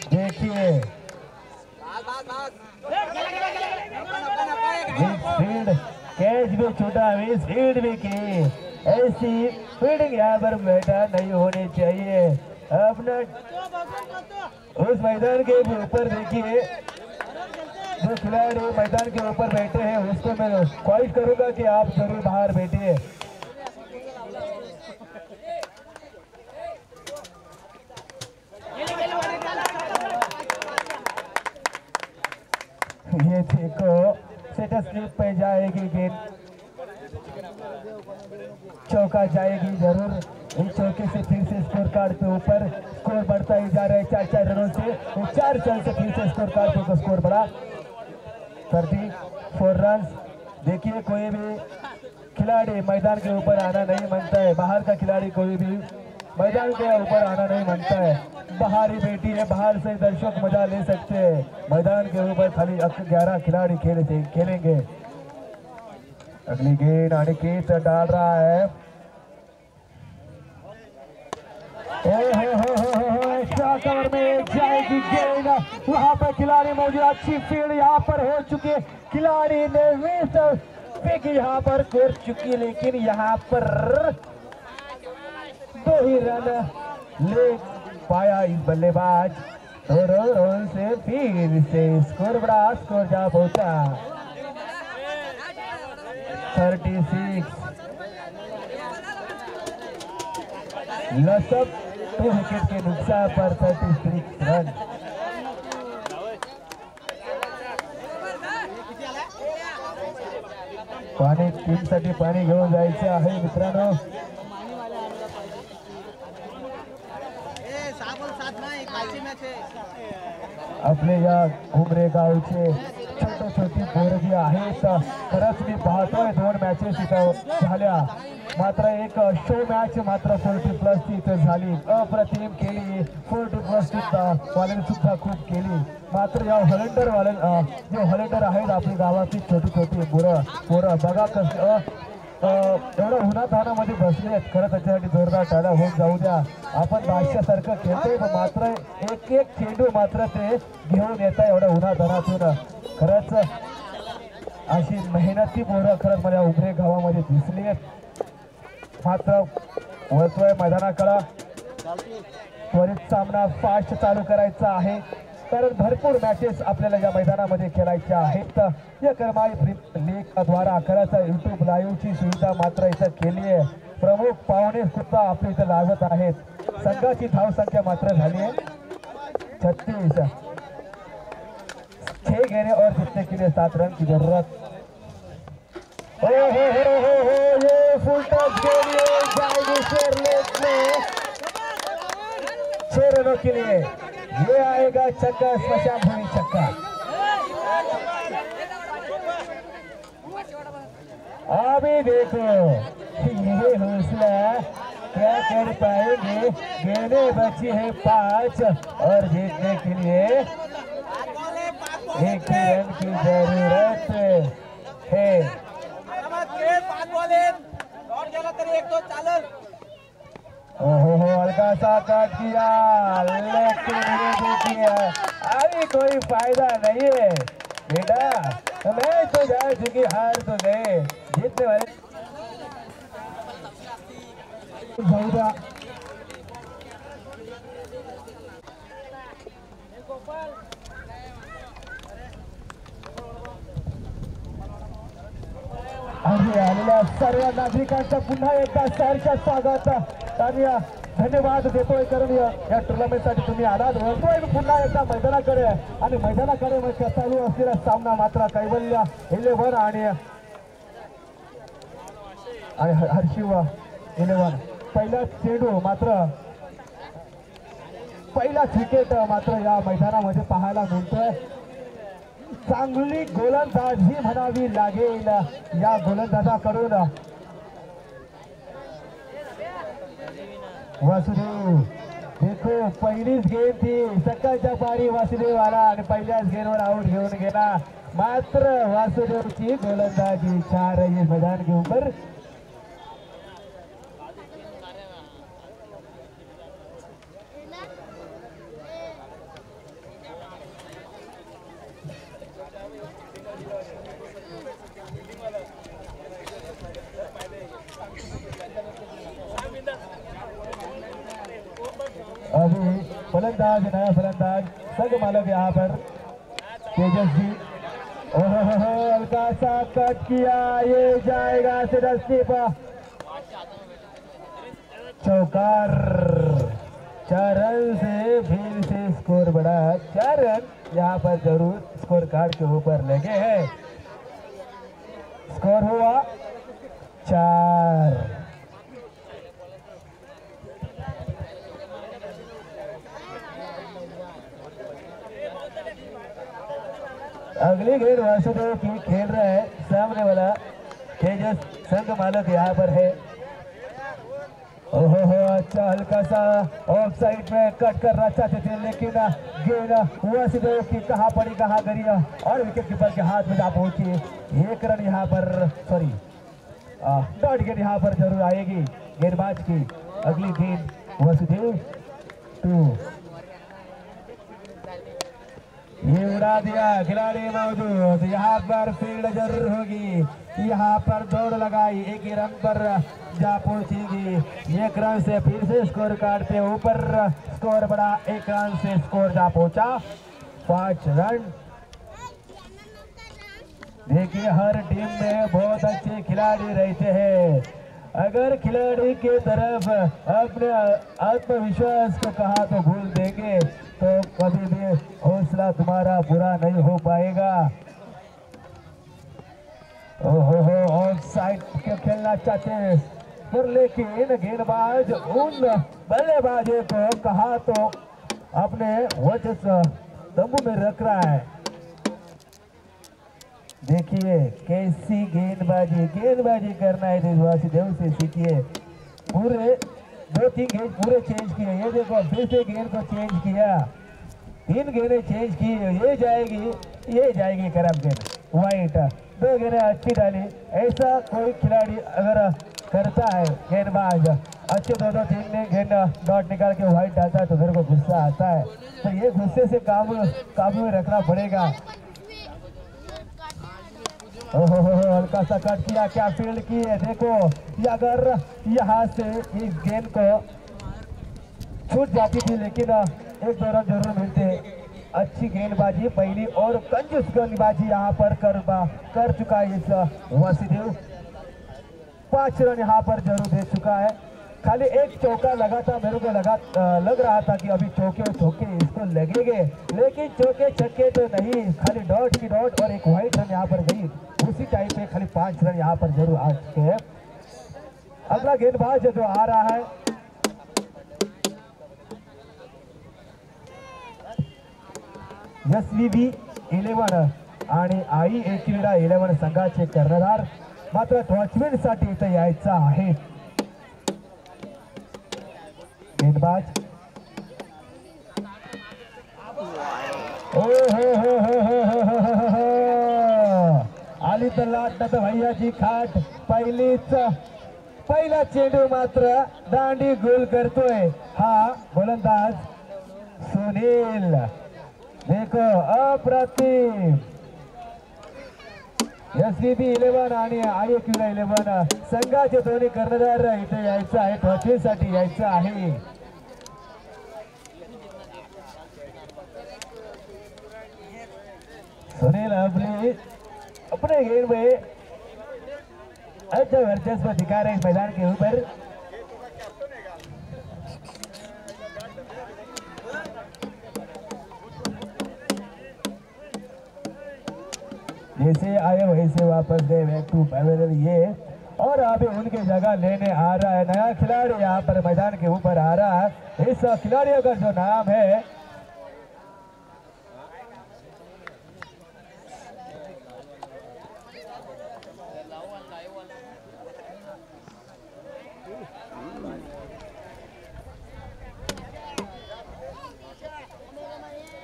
देखिए फील्ड कैच भी छूटा, फील्ड भी की। ऐसी फील्डिंग यहाँ पर बेटा नहीं होनी चाहिए। अपना उस मैदान के ऊपर देखिए, जो खिलाड़ी मैदान के ऊपर बैठे हैं उसको मैं ख्वाहिश करूंगा कि आप जरूर बाहर बैठिए। ये देखो सेटर स्लिप पे जाएगी गेंद, चौका जाएगी जरूर। इस चौके से फिर से स्कोर कार्ड पे ऊपर स्कोर बढ़ता ही जा रहा है 4 रनों से। 4 रन से फिर से स्कोर कार्ड पे स्कोर बढ़ा 34 रन। देखिए कोई भी खिलाड़ी मैदान के ऊपर आना नहीं मानता है, बाहर का खिलाड़ी कोई भी मैदान के ऊपर आना नहीं मानता है। बाहर ही बैठी है, बाहर से दर्शक मजा ले सकते हैं। मैदान के ऊपर खाली 11 खिलाड़ी खेलेंगे। अगली गेंद अनिकेत डाल रहा है, एक्स्ट्रा कवर में जाएगी गेंद, वहां पर खिलाड़ी मौजूद। अच्छी फील्ड यहाँ पर हो चुकी है, खिलाड़ी ने पिक यहाँ पर कर चुकी, लेकिन यहाँ पर 2 ही रन ले पाया इस बल्लेबाज। रोल से फिर से स्कोर बड़ा स्कोर जा पहुंचा 36 लसप 2 विकेट के नुकसान पर 36 रन। पाणी टीमसाठी पाणी घेऊन जायचं आहे मित्रांनो। आपले या घुमरे गावचे छोटी छोटी पोरं जी आहेत खरंच मी पाहतोय 2 मॅचेस इथं झाल्या मात्र एक शो मॅच मात्र 40+ ची इथं झाली अप्रतिम केली 40+ वाल्याने सुद्धा खूप केली मात्र या हॉलंडर जे हॉलंडर आहेत आपली गावाची छोटी छोटी पोरं बघा कसं एवढं उन्हातानामध्ये बसले आहेत खरं त्याच्यासाठी जोरदार टाळ्या होऊन जाऊ द्या। आपण बादशासारखं खेळतोय मात्र एक एक चेंडू मात्र ते घेऊन येत आहे एवढ्या उन्हातानातून खरंच अशी मेहनती पोरं खरंच मला उमरे गावामध्ये दिसली आहेत मात्र वळतोय मैदानाकडे त्वरित सामना फास्ट चालू करायचा आहे कारण भरपूर मॅचेस आपल्याला या मैदानामध्ये खेळायच्या आहेत। या करमाई लीग द्वारा खरंच YouTube लाईव्हची सुविधा मात्र इथं केली आहे। प्रमुख पाहुणे सुद्धा आपल्या इथं लागत आहेत। संघाची धावसंख्या मात्र झाली आहे 36 6 घेने और जीतने के लिए 7 रन की जरूरत। हो ये फुल टॉस के लिए जाएगी शेरलेट में 6 रनों के लिए ये आएगा छक्का स्मशान भूमि छक्का। अभी देखो ये हौसला क्या कर पाएंगे गेंदें बची है 5 और जीतने के लिए 1 रन की जरूरत है। ओहो हल्का सा कट किया लेकिन ये किया अभी कोई फायदा नहीं है बेटा मैं तो जा चुकी हार तो गए जीतने वाले आलेल्या सर्व नागरिकांचं पुन्हा एकदा सहर्ष स्वागत आणि धन्यवाद देतोय कारण या टुर्नामेंटसाठी तुम्ही आलात वळतोय पुन्हा एकदा मैदानाकडे आणि मैदानाकडे चालू असलेला सामना मात्र कैवल्य 11 आणि हर्षिव 11 पहिला चेंडू मात्र पहिलाच विकेट मात्र या मैदानामध्ये पाहायला मिळतोय। चांगली गोलंदाजी म्हणावी लागेल या गोलंदाजाकडून। वासुदेव देखो पहिलीच गेम थी सकाळच्या पारी वासुदेव आला आणि पहिल्याच गेमवर आउट घेऊन गेला मात्र वासुदेवची गोलंदाजी 4 ये मैदान के ऊपर अभी फलंदाज नया फलंदाज संग मालक यहाँ पर तेजस्वी हल्का सा कट किया ये जाएगा सीधा चौकार 4 रन से फिर से स्कोर बढ़ा 4 रन यहाँ पर जरूर स्कोर कार्ड के ऊपर लगे हैं। स्कोर हुआ 4। अगली गेंद वासुदेव की खेल रहा है सामने वाला तेजस संघ मालक यहाँ पर है। ओहो अच्छा हल्का सा ऑफ साइड में कट करना चाहते थे लेकिन गेंद वासुदेव की कहाँ पड़ी कहाँ गई और विकेट कीपर के हाथ में जा पहुंची। 1 रन यहाँ पर सॉरी डॉट गेंद यहाँ पर जरूर आएगी गेंदबाज की। अगली गेंद वासुदेव 2 ये उड़ा दिया खिलाड़ी मौजूद। यहाँ पर फील्ड जरूर होगी, यहाँ पर दौड़ लगाई, एक ही रन पर जा पहुंचेगी। एक रन से फिर से स्कोर कार्ड पे ऊपर स्कोर बढ़ा, एक रन से स्कोर जा पहुंचा 5 रन। देखिए हर टीम में बहुत अच्छे खिलाड़ी रहते हैं, अगर खिलाड़ी के तरफ अपने आत्मविश्वास को कहा तो भूल देंगे तो कभी भी हौसला तुम्हारा पूरा नहीं हो पाएगा। ओहो ऑफ साइड के खेलना चाहते हैं पर लेकिन गेंदबाज उन बल्लेबाजों को कहा तो अपने वर्चस्व तंबू में रख रहा है। देखिए कैसी गेंदबाजी करना है देशवासी देव से सीखिए। पूरे 2-3 गेंद पूरे चेंज किए, ये देखो फिर से गेंद को चेंज किया, 3 गेंदें चेंज की, ये जाएगी खराब गेंद वाइट। 2 गेंदें अच्छी डाली। ऐसा कोई खिलाड़ी अगर करता है गेंदबाज अच्छे 2-3 गेंद डॉट निकाल के वाइट डालता है तो मेरे को गुस्सा आता है। तो ये गुस्से से काबू में रखना पड़ेगा। ओहो हल्का सा कट किया, क्या फील्ड की है देखो। अगर यहाँ से इस गेंद को छूट जाती थी लेकिन 1-2 रन जरूर मिलते। अच्छी गेंदबाजी पहली और कंजूस गेंदबाजी यहाँ पर कर चुका है इस वासुदेव। 5 रन यहाँ पर जरूर दे चुका है। खाली एक चौका लगा था, मेरे को लग रहा था कि अभी चौके इसको लगेंगे, लेकिन चौके छक्के तो नहीं, खाली डॉट की डॉट और एक वाइट रन यहाँ पर गई। उसी टाइम पे खाली 5 रन यहाँ पर जरूर आ चुके हैं। अगला गेंदबाज जो आ रहा है SVB 11 आणि आई क्रीडा 11 संघाचे कर्णधार मात्र वॉचमॅन साठी इथे यायचा आहे। गेंदबाज आली तर लाट तर भैयाची खाट। पहिला चेंडू मात्र दांडी गोल करतोय हा गोलंदाज सुनील। देखो अप्रतिम SVB 11 आणि IAQ 11 संघाचे दोन्ही कर्णधार इथे यायचं आहे, ट्रॉफीसाठी यायचं आहे। सुनील अपने गेम में अच्छा वर्चस्व दिखा रहे हैं मैदान के ऊपर। जैसे आए वैसे वापस गए बैक टू पैवेलियन ये, और अभी उनकी जगह लेने आ रहा है नया खिलाड़ी यहाँ पर मैदान के ऊपर आ रहा है। इस खिलाड़ियों का जो नाम है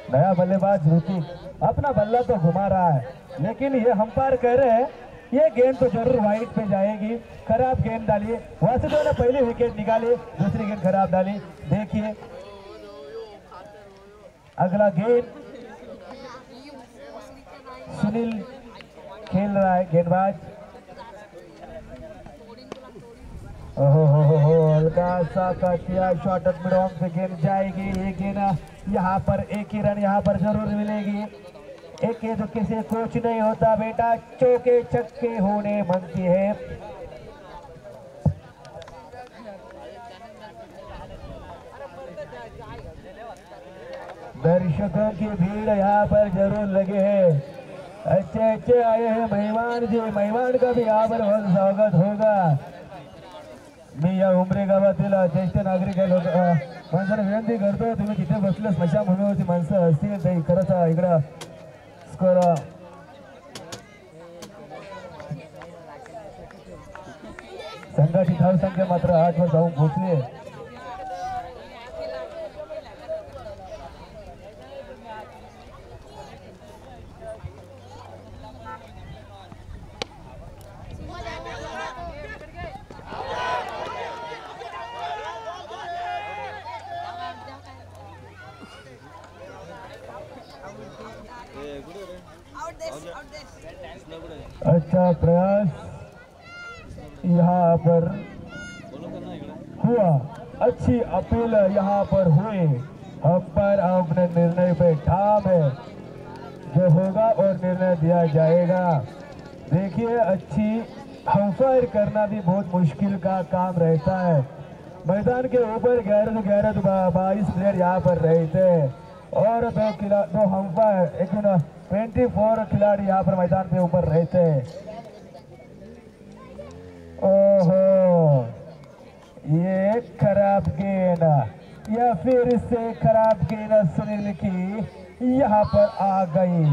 नया बल्लेबाज ऋतिक अपना बल्ला तो घुमा रहा है, लेकिन ये अंपायर कह रहे हैं ये गेंद तो जरूर वाइट पे जाएगी। खराब गेंद डाली, वासुदेव ने पहली विकेट निकाली, दूसरी गेंद खराब डाली। देखिए अगला गेंद सुनील खेल रहा है गेंदबाज। ओहो हल्का सा कट किया, शॉर्ट ऑफ मिड ऑन पे गेंद जाएगी। ये गेंद यहाँ पर एक ही रन यहाँ पर जरूर मिलेगी। एक के दुक्के से कुछ नहीं होता बेटा, चौके छक्के होने बनती है। दर्शकों की भीड़ यहाँ पर जरूर लगे हैं, अच्छे आए हैं मेहमान जी, मेहमान का भी यहाँ पर बहुत स्वागत होगा। मी या उमरे गावातील ज्येष्ठ नागरिक लोक माणसांना विनंती करतो, तुम्ही तिथे बसले स्मशानभूमीवरती माणसं असतील तर खरंच इकडं स्कोर संघाची धाव संख्या मात्र 8 वर जाऊन पोहोचली। अच्छा प्रयास यहाँ पर हुआ, अच्छी अपील यहाँ पर हुई। अंपायर अपने निर्णय पे ठाम है, जो होगा और निर्णय दिया जाएगा। देखिए अच्छी अंपायर करना भी बहुत मुश्किल का काम रहता है। मैदान के ऊपर 22 प्लेयर यहाँ पर रहते और दो अंपायर, एक 24 खिलाड़ी यहाँ पर मैदान पे ऊपर रहते। ओहो, ये खराब गेंद या फिर से खराब गेंद सुनील की यहाँ पर आ गई।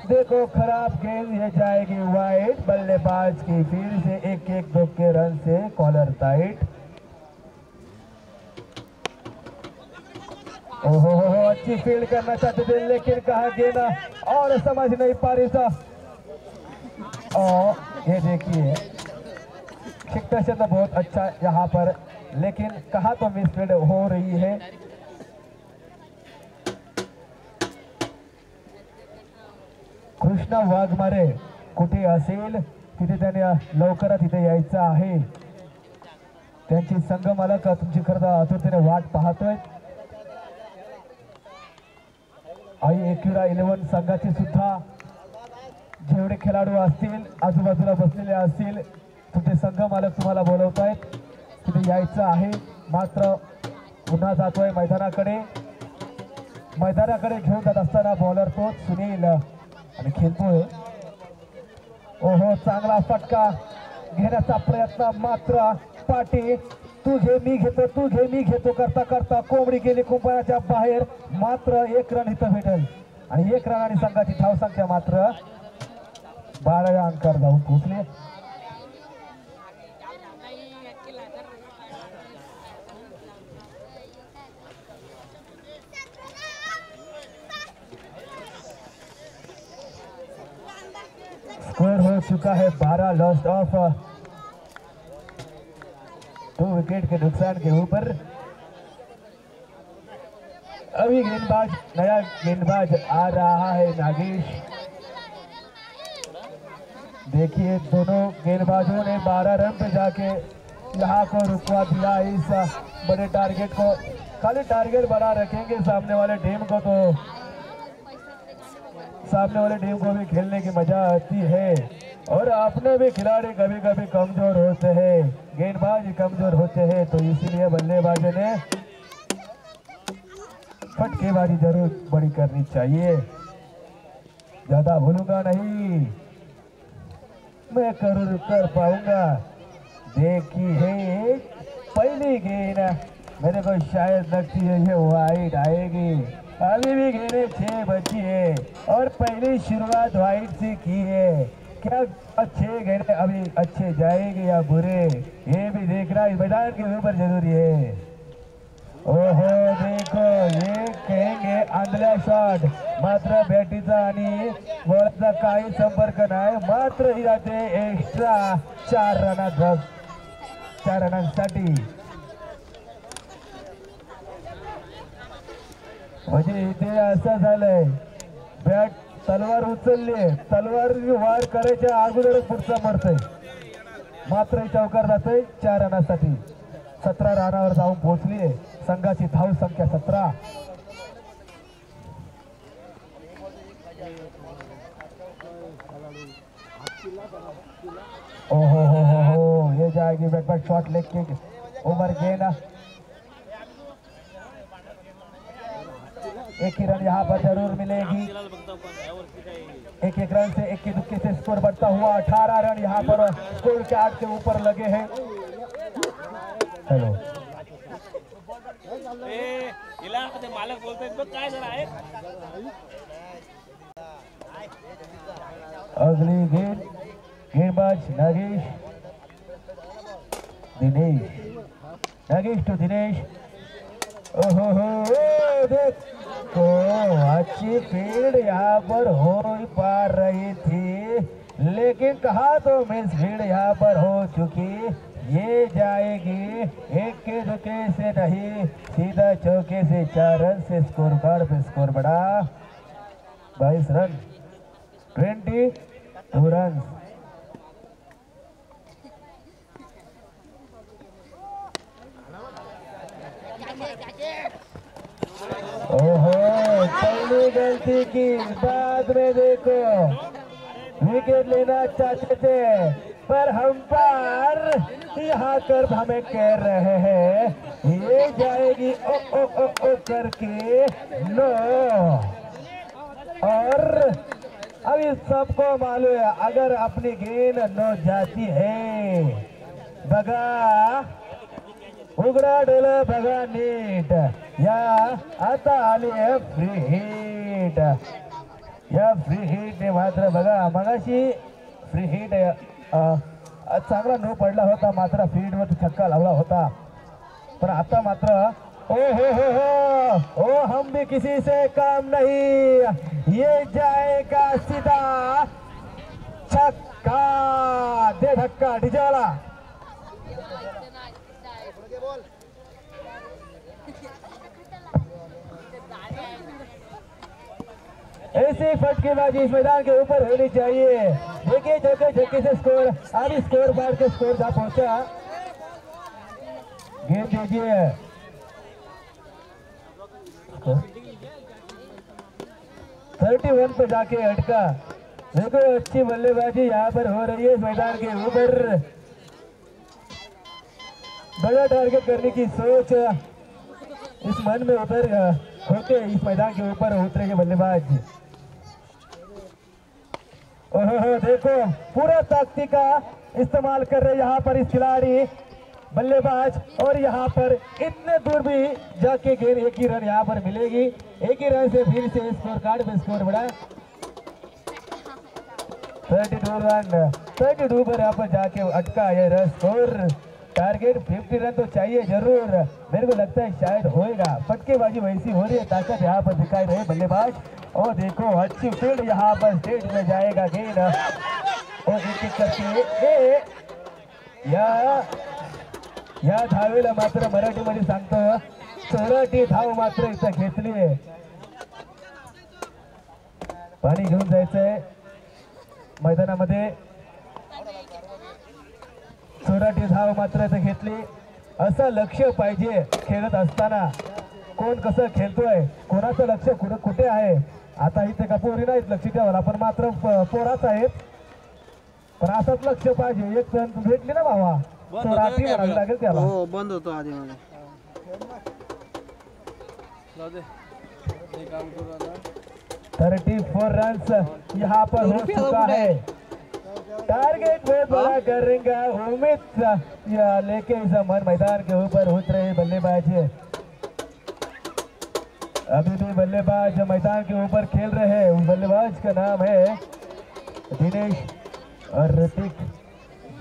देखो खराब गेंद ये जाएगी वाइड, बल्लेबाज की फिर से 1-1 के रन से कॉलर टाइट। ओहो अच्छी फील्ड करना चाहते थे लेकिन कहा गेंद और समझ नहीं पा रही था। और ये देखिए शिक्षक से तो बहुत अच्छा यहाँ पर, लेकिन कहा तो मिसफील्ड हो रही है। कृष्णा वाघमारे कुठे असेल तिथे त्याने लवकरात इथे यायचं आहे। त्यांची संघ मालक तुमची खरं आतुरतेने वाट पाहतोय। आई एक्युरा 11 संघाचे सुद्धा जेवढे खेळाडू असतील आजूबाजूला बसलेले असतील तुमचे संघ मालक तुम्हाला बोलवतायत, तिथे यायचं आहे। मात्र पुन्हा जातोय मैदानाकडे घेऊन जात असताना बॉलर तो सुनील आणि खेळतोय। ओहो चांगला फटका घेण्याचा प्रयत्न, मात्र पाटी तू घे मी घेतो करता करता कोंबडी गेली कुंपणाच्या बाहेर। मात्र 1 रन इथं भेटेल आणि 1 रन आणि संघाची धावसंख्या मात्र 12 अंकावर जाऊन पोहोचले। स्कोर हो चुका है 12 लॉस्ट ऑफ 2 विकेट के नुकसान के ऊपर। अभी नया गेंदबाज आ रहा है नागेश। देखिए दोनों गेंदबाजों ने 12 रन पे जाके यहाँ को रुकवा दिया। इस बड़े टारगेट को खाली टारगेट बड़ा रखेंगे सामने वाले टीम को, तो सामने वाले टीम को भी खेलने की मजा आती है। और अपने भी खिलाड़ी कभी कभी कमजोर होते हैं, गेंदबाज कमजोर होते हैं, तो इसीलिए बल्लेबाजों ने फटकेबाजी जरूर बड़ी करनी चाहिए। ज्यादा भूलूंगा नहीं, मैं कर पाऊंगा। देखिए पहली गेंद मेरे को शायद लगती है ये वाइड आएगी। अभी भी गेंदें 6 बची है और पहली शुरुआत वाइड से की है। क्या अच्छे गेंदें अभी अच्छे जाएंगे या बुरे, ये भी देखना इस मैदान के ऊपर जरूरी है। ओहो देखो ये कहेंगे आंधळा शॉट, मात्र बॅटीचा आणि बॉलचा काही संपर्क नाही, मात्र ही जाते एक्स्ट्रा 4 रनांसाठी। म्हणजे इथे असं झालंय बॅट तलवार उचलली, तलवार वार करायच्या अगोदरच पुढचा मरतय, मात्र चौकार जातोय 4 रनासाठी। 17 रनावर जाऊन पोहोचली संघाची धाव संख्या 17। ओहो हो ये जाएगी backward shot, leg kick over गेंद। एक ही रन यहाँ पर जरूर मिलेगी। 1-1 रन से 1 दुक्के से स्कोर बढ़ता हुआ 18 रन यहाँ पर स्कोर के 8 के ऊपर लगे हैं। हेलो मालक बोलते काय जरा अगली गेंदबाज नागेश टू दिनेश। ओहो देखो अच्छी फील्ड यहाँ पर हो पा रही थी, लेकिन कहा तो मिस फील्ड यहाँ पर हो चुकी। ये जाएगी 1 के दुके से नहीं, सीधा चौके से 4 रन से स्कोर कार्ड पे स्कोर बढ़ा। 22 रन, 22 रन। ओहो, पहली गलती की, बाद में देखो विकेट लेना चाहते थे पर अंपायर यहाँ कर हमें कह रहे हैं ये जाएगी ओ ओ ओ ओ करके नो। और अभी सबको मालूम है अगर अपनी गेंद नो जाती है बगा उघडा डोला बघा नीट, या आता आली आहे फ्री हिट। या फ्री हिटने मात्र बघा मगाशी फ्री हिट चांगला नो पडला होता, मात्र फील्ड मध्ये छक्का लावला होता, पण आता मात्र ओ हो ओ हम भी किसी से काम नहीं, ये जाएगा सीधा छक्का। दे धक्का डीजे वाला। ऐसी फटकेबाजी इस मैदान के ऊपर होनी चाहिए। देखिए छक्के से स्कोर, अभी स्कोर बार के स्कोर जा पहुंचा। गेंद दीजिए 31 पे जाके अटका। देखो अच्छी बल्लेबाजी यहाँ पर हो रही है इस मैदान के ऊपर। बड़ा टारगेट करने की सोच इस मन में उतर होते इस मैदान के ऊपर उतरेंगे बल्लेबाज। ओहो देखो पूरा ताकती का इस्तेमाल कर रहे यहाँ पर इस खिलाड़ी बल्लेबाज, और यहाँ पर इतने दूर भी जाके गेंद एक ही रन यहाँ पर मिलेगी। एक ही रन से फिर से स्कोर कार्ड में स्कोर बढ़ा 32 रन, 32 पर यहाँ पर जाके अटका ये रन स्कोर। टारगेट 50 रन तो चाहिए जरूर, मेरे को लगता है शायद होएगा। फटकेबाजी वैसी हो रही है, ताकत यहाँ पर दिखाई रहे बल्लेबाज। और देखो अच्छी फील्ड यहाँ पर स्टेट में जाएगा गेंद, और एक एक करके या धावेला मात्र मराठीमध्ये सांगतो 14 धाव मात्र इथं घेतली। पाणी घेऊन जायचंय मैदानामध्ये। 14 धाव मात्र इथं घेतली। असं लक्ष पाहिजे खेळत असताना, कोण कसं खेळतोय, कोणाचं लक्ष कुठे आहे। आता इथे का पोरी नाहीत लक्ष ठेवायला, पण मात्र पोराच आहेत, पण असंच लक्ष पाहिजे। एक जण भेटली ना भावा, रात्री म्हणावी लागेल त्याला। हो बंद होतो आधी मध्ये 34 रन यहाँ पर हो चुका है। टारगेट में बड़ा करेंगे उम्मीद लेके इस मन मैदान के ऊपर उतरे बल्लेबाज। अभी भी बल्लेबाज मैदान के ऊपर खेल रहे हैं। उस बल्लेबाज का नाम है दिनेश और ऋतिक,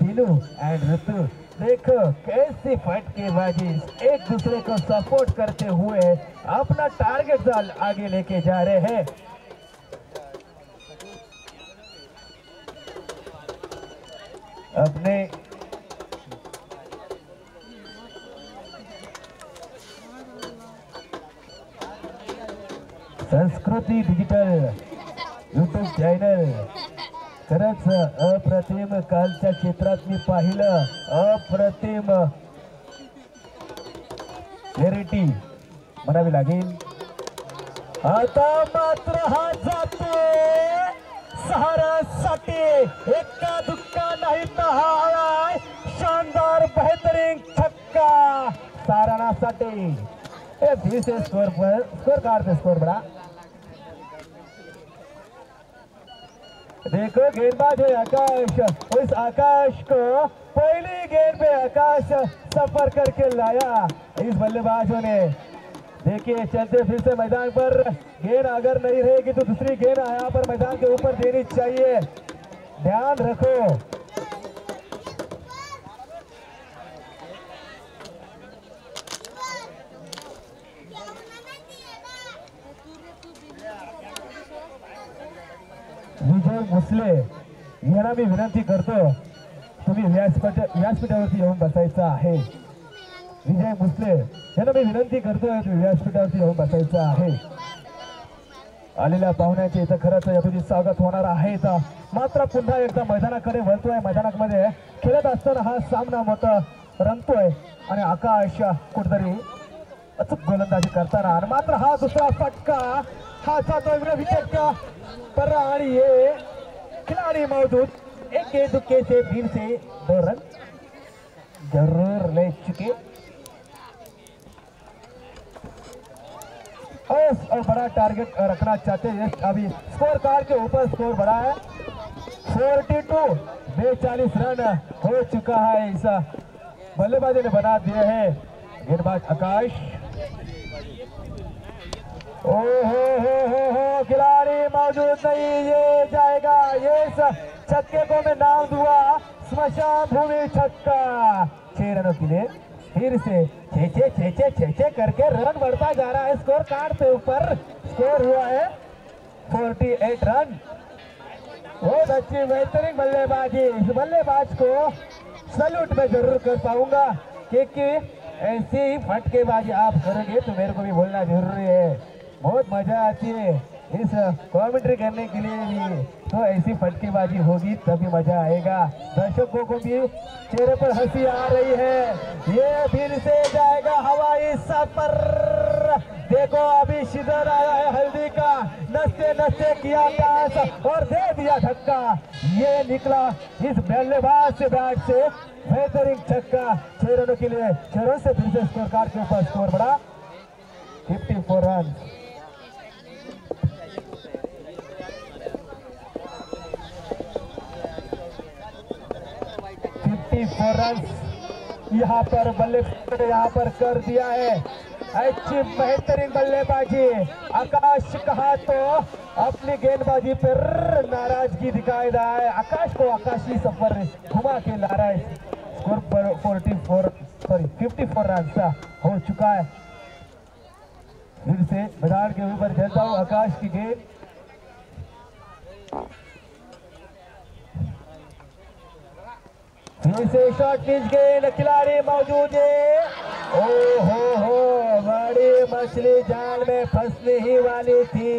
दिनू एंड ऋतु। देखो कैसी फटकेबाजी, एक दूसरे को सपोर्ट करते हुए अपना टारगेट आगे लेके जा रहे हैं। अपने संस्कृती डिजिटल यूट्यूब चॅनल खरंच अप्रतिम कालच्या क्षेत्रात मी पाहिलं, अप्रतिम क्लॅरिटी म्हणावी लागेल। आता मात्र हा जातो सहारासाठी, एका दुक्का नाही तर हा आलाय शानदार बेहतरीन छक्का साराणासाठी। ये फिर से स्कोर कार्ड पे स्कोर बढ़ा। देखो गेंदबाज है आकाश, उस आकाश को पहली गेंद पे आकाश सफर करके लाया इस बल्लेबाजों ने। देखिए चलते फिर से मैदान पर गेंद अगर नहीं रहेगी तो दूसरी गेंद यहाँ पर मैदान के ऊपर देनी चाहिए, ध्यान रखो। विजय मुसले यांना मी विनंती करतो, तुम्ही व्यासपीठावरती येऊन बसायचं आहे। विजय मुसले यांना मी विनंती करतोय, तुम्ही व्यासपीठावरती येऊन बसायचं आहे। आलेल्या पाहुण्याचे इथं खरंच यथोचित स्वागत होणार आहे. मात्र पुन्हा एकदा मैदानाकडे वळतोय. मैदानामध्ये खेळत असताना हा सामना मोठा रंगतोय आणि आकाश कुठतरी अचूक गोलंदाजी करताना आणि मात्र हा दुसरा फटका हा जातो विकेट पर आणि ये खिलाड़ी मौजूद एक के दुक्के से फिर से 2 रन जरूर ले चुके और बड़ा टारगेट रखना चाहते हैं. अभी स्कोर कार्ड के ऊपर स्कोर बड़ा है 42 रन हो चुका है. इस बल्लेबाजी ने बना दिए हैं गेंदबाज आकाश. ओ हो खिलाड़ी मौजूद नहीं. ये जाएगा. ये छक्के को मैं नाम दूंगा स्मशान भूमि छक्का. 6 रनों के लिए फिर से 6 करके रन बढ़ता जा रहा है. स्कोर कार्ड पे ऊपर स्कोर हुआ है 48 रन. बहुत अच्छी बेहतरीन बल्लेबाजी. इस बल्लेबाज को सैल्यूट मैं जरूर कर पाऊंगा क्योंकि ऐसी ही फटकेबाजी आप करोगे तो मेरे को भी बोलना जरूरी है. बहुत मजा आती है इस कमेंट्री करने के लिए भी. तो ऐसी फटकेबाजी होगी तभी मजा आएगा. दर्शकों को भी चेहरे पर हंसी आ रही है. ये फिर से जाएगा हवाई सफर. देखो अभी शिदर आया है हल्दी का. नस्ते किया पास और दे दिया धक्का. ये निकला इस बल्लेबाज से बैट से बेहतरीन छक्का. 6 रनों के लिए 6 रन से फिर से स्कोर कार्ड के ऊपर स्कोर बढ़ा 54 रन. 54 रन यहाँ पर बल्लेबाज ने यहाँ पर कर दिया है. अच्छी बेहतरीन बल्लेबाजी. आकाश कहा तो अपनी गेंदबाजी पर नाराजगी दिखाई रहा है. आकाश को आकाशी सफर घुमा के ला रहा है. स्कोर पर 54 रन हो चुका है. फिर से मैदान के ऊपर चलता हूँ आकाश की गेंद. फिर से शॉट पिच गेंद. खिलाड़ी मौजूद है. ओ हो बड़ी मछली जाल में फंसने ही वाली थी.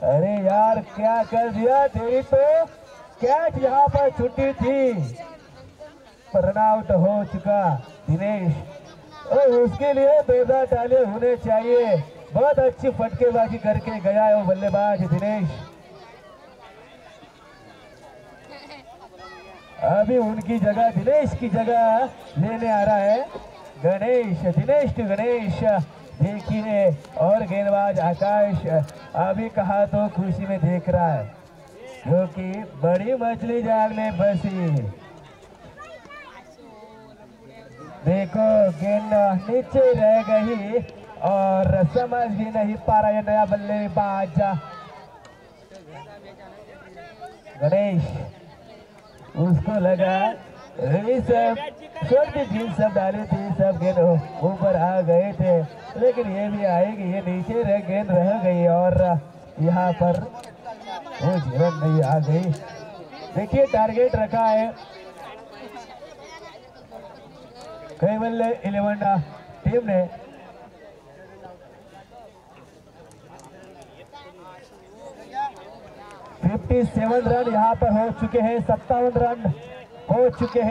अरे यार क्या कर दिया. तेरी तो कैच यहाँ पर छुट्टी थी. रन आउट हो चुका दिनेश. और उसके लिए 2 ताले होने चाहिए. बहुत अच्छी फटकेबाजी करके गया है वो बल्लेबाज दिनेश. अभी उनकी जगह दिनेश की जगह लेने आ रहा है गणेश. दिनेश टू गणेश देखिए. और गेंदबाज आकाश अभी कहा तो खुशी में देख रहा है क्योंकि बड़ी मछली जाल में फंसी. देखो गेंद नीचे रह गई और समझ भी नहीं पा रहा है नया बल्लेबाज गणेश. उसको लगा सब छोटी जींस सब डाली थी. सब गेंद ऊपर आ गए थे लेकिन ये भी आएगी. ये नीचे गेंद रह गई और यहाँ पर वो जीवन नहीं आ गई. देखिए टारगेट रखा है कैवल्य 11 टीम ने. $57 रन यहाँ पर हो चुके हैं. 57 रन हो चुके हैं.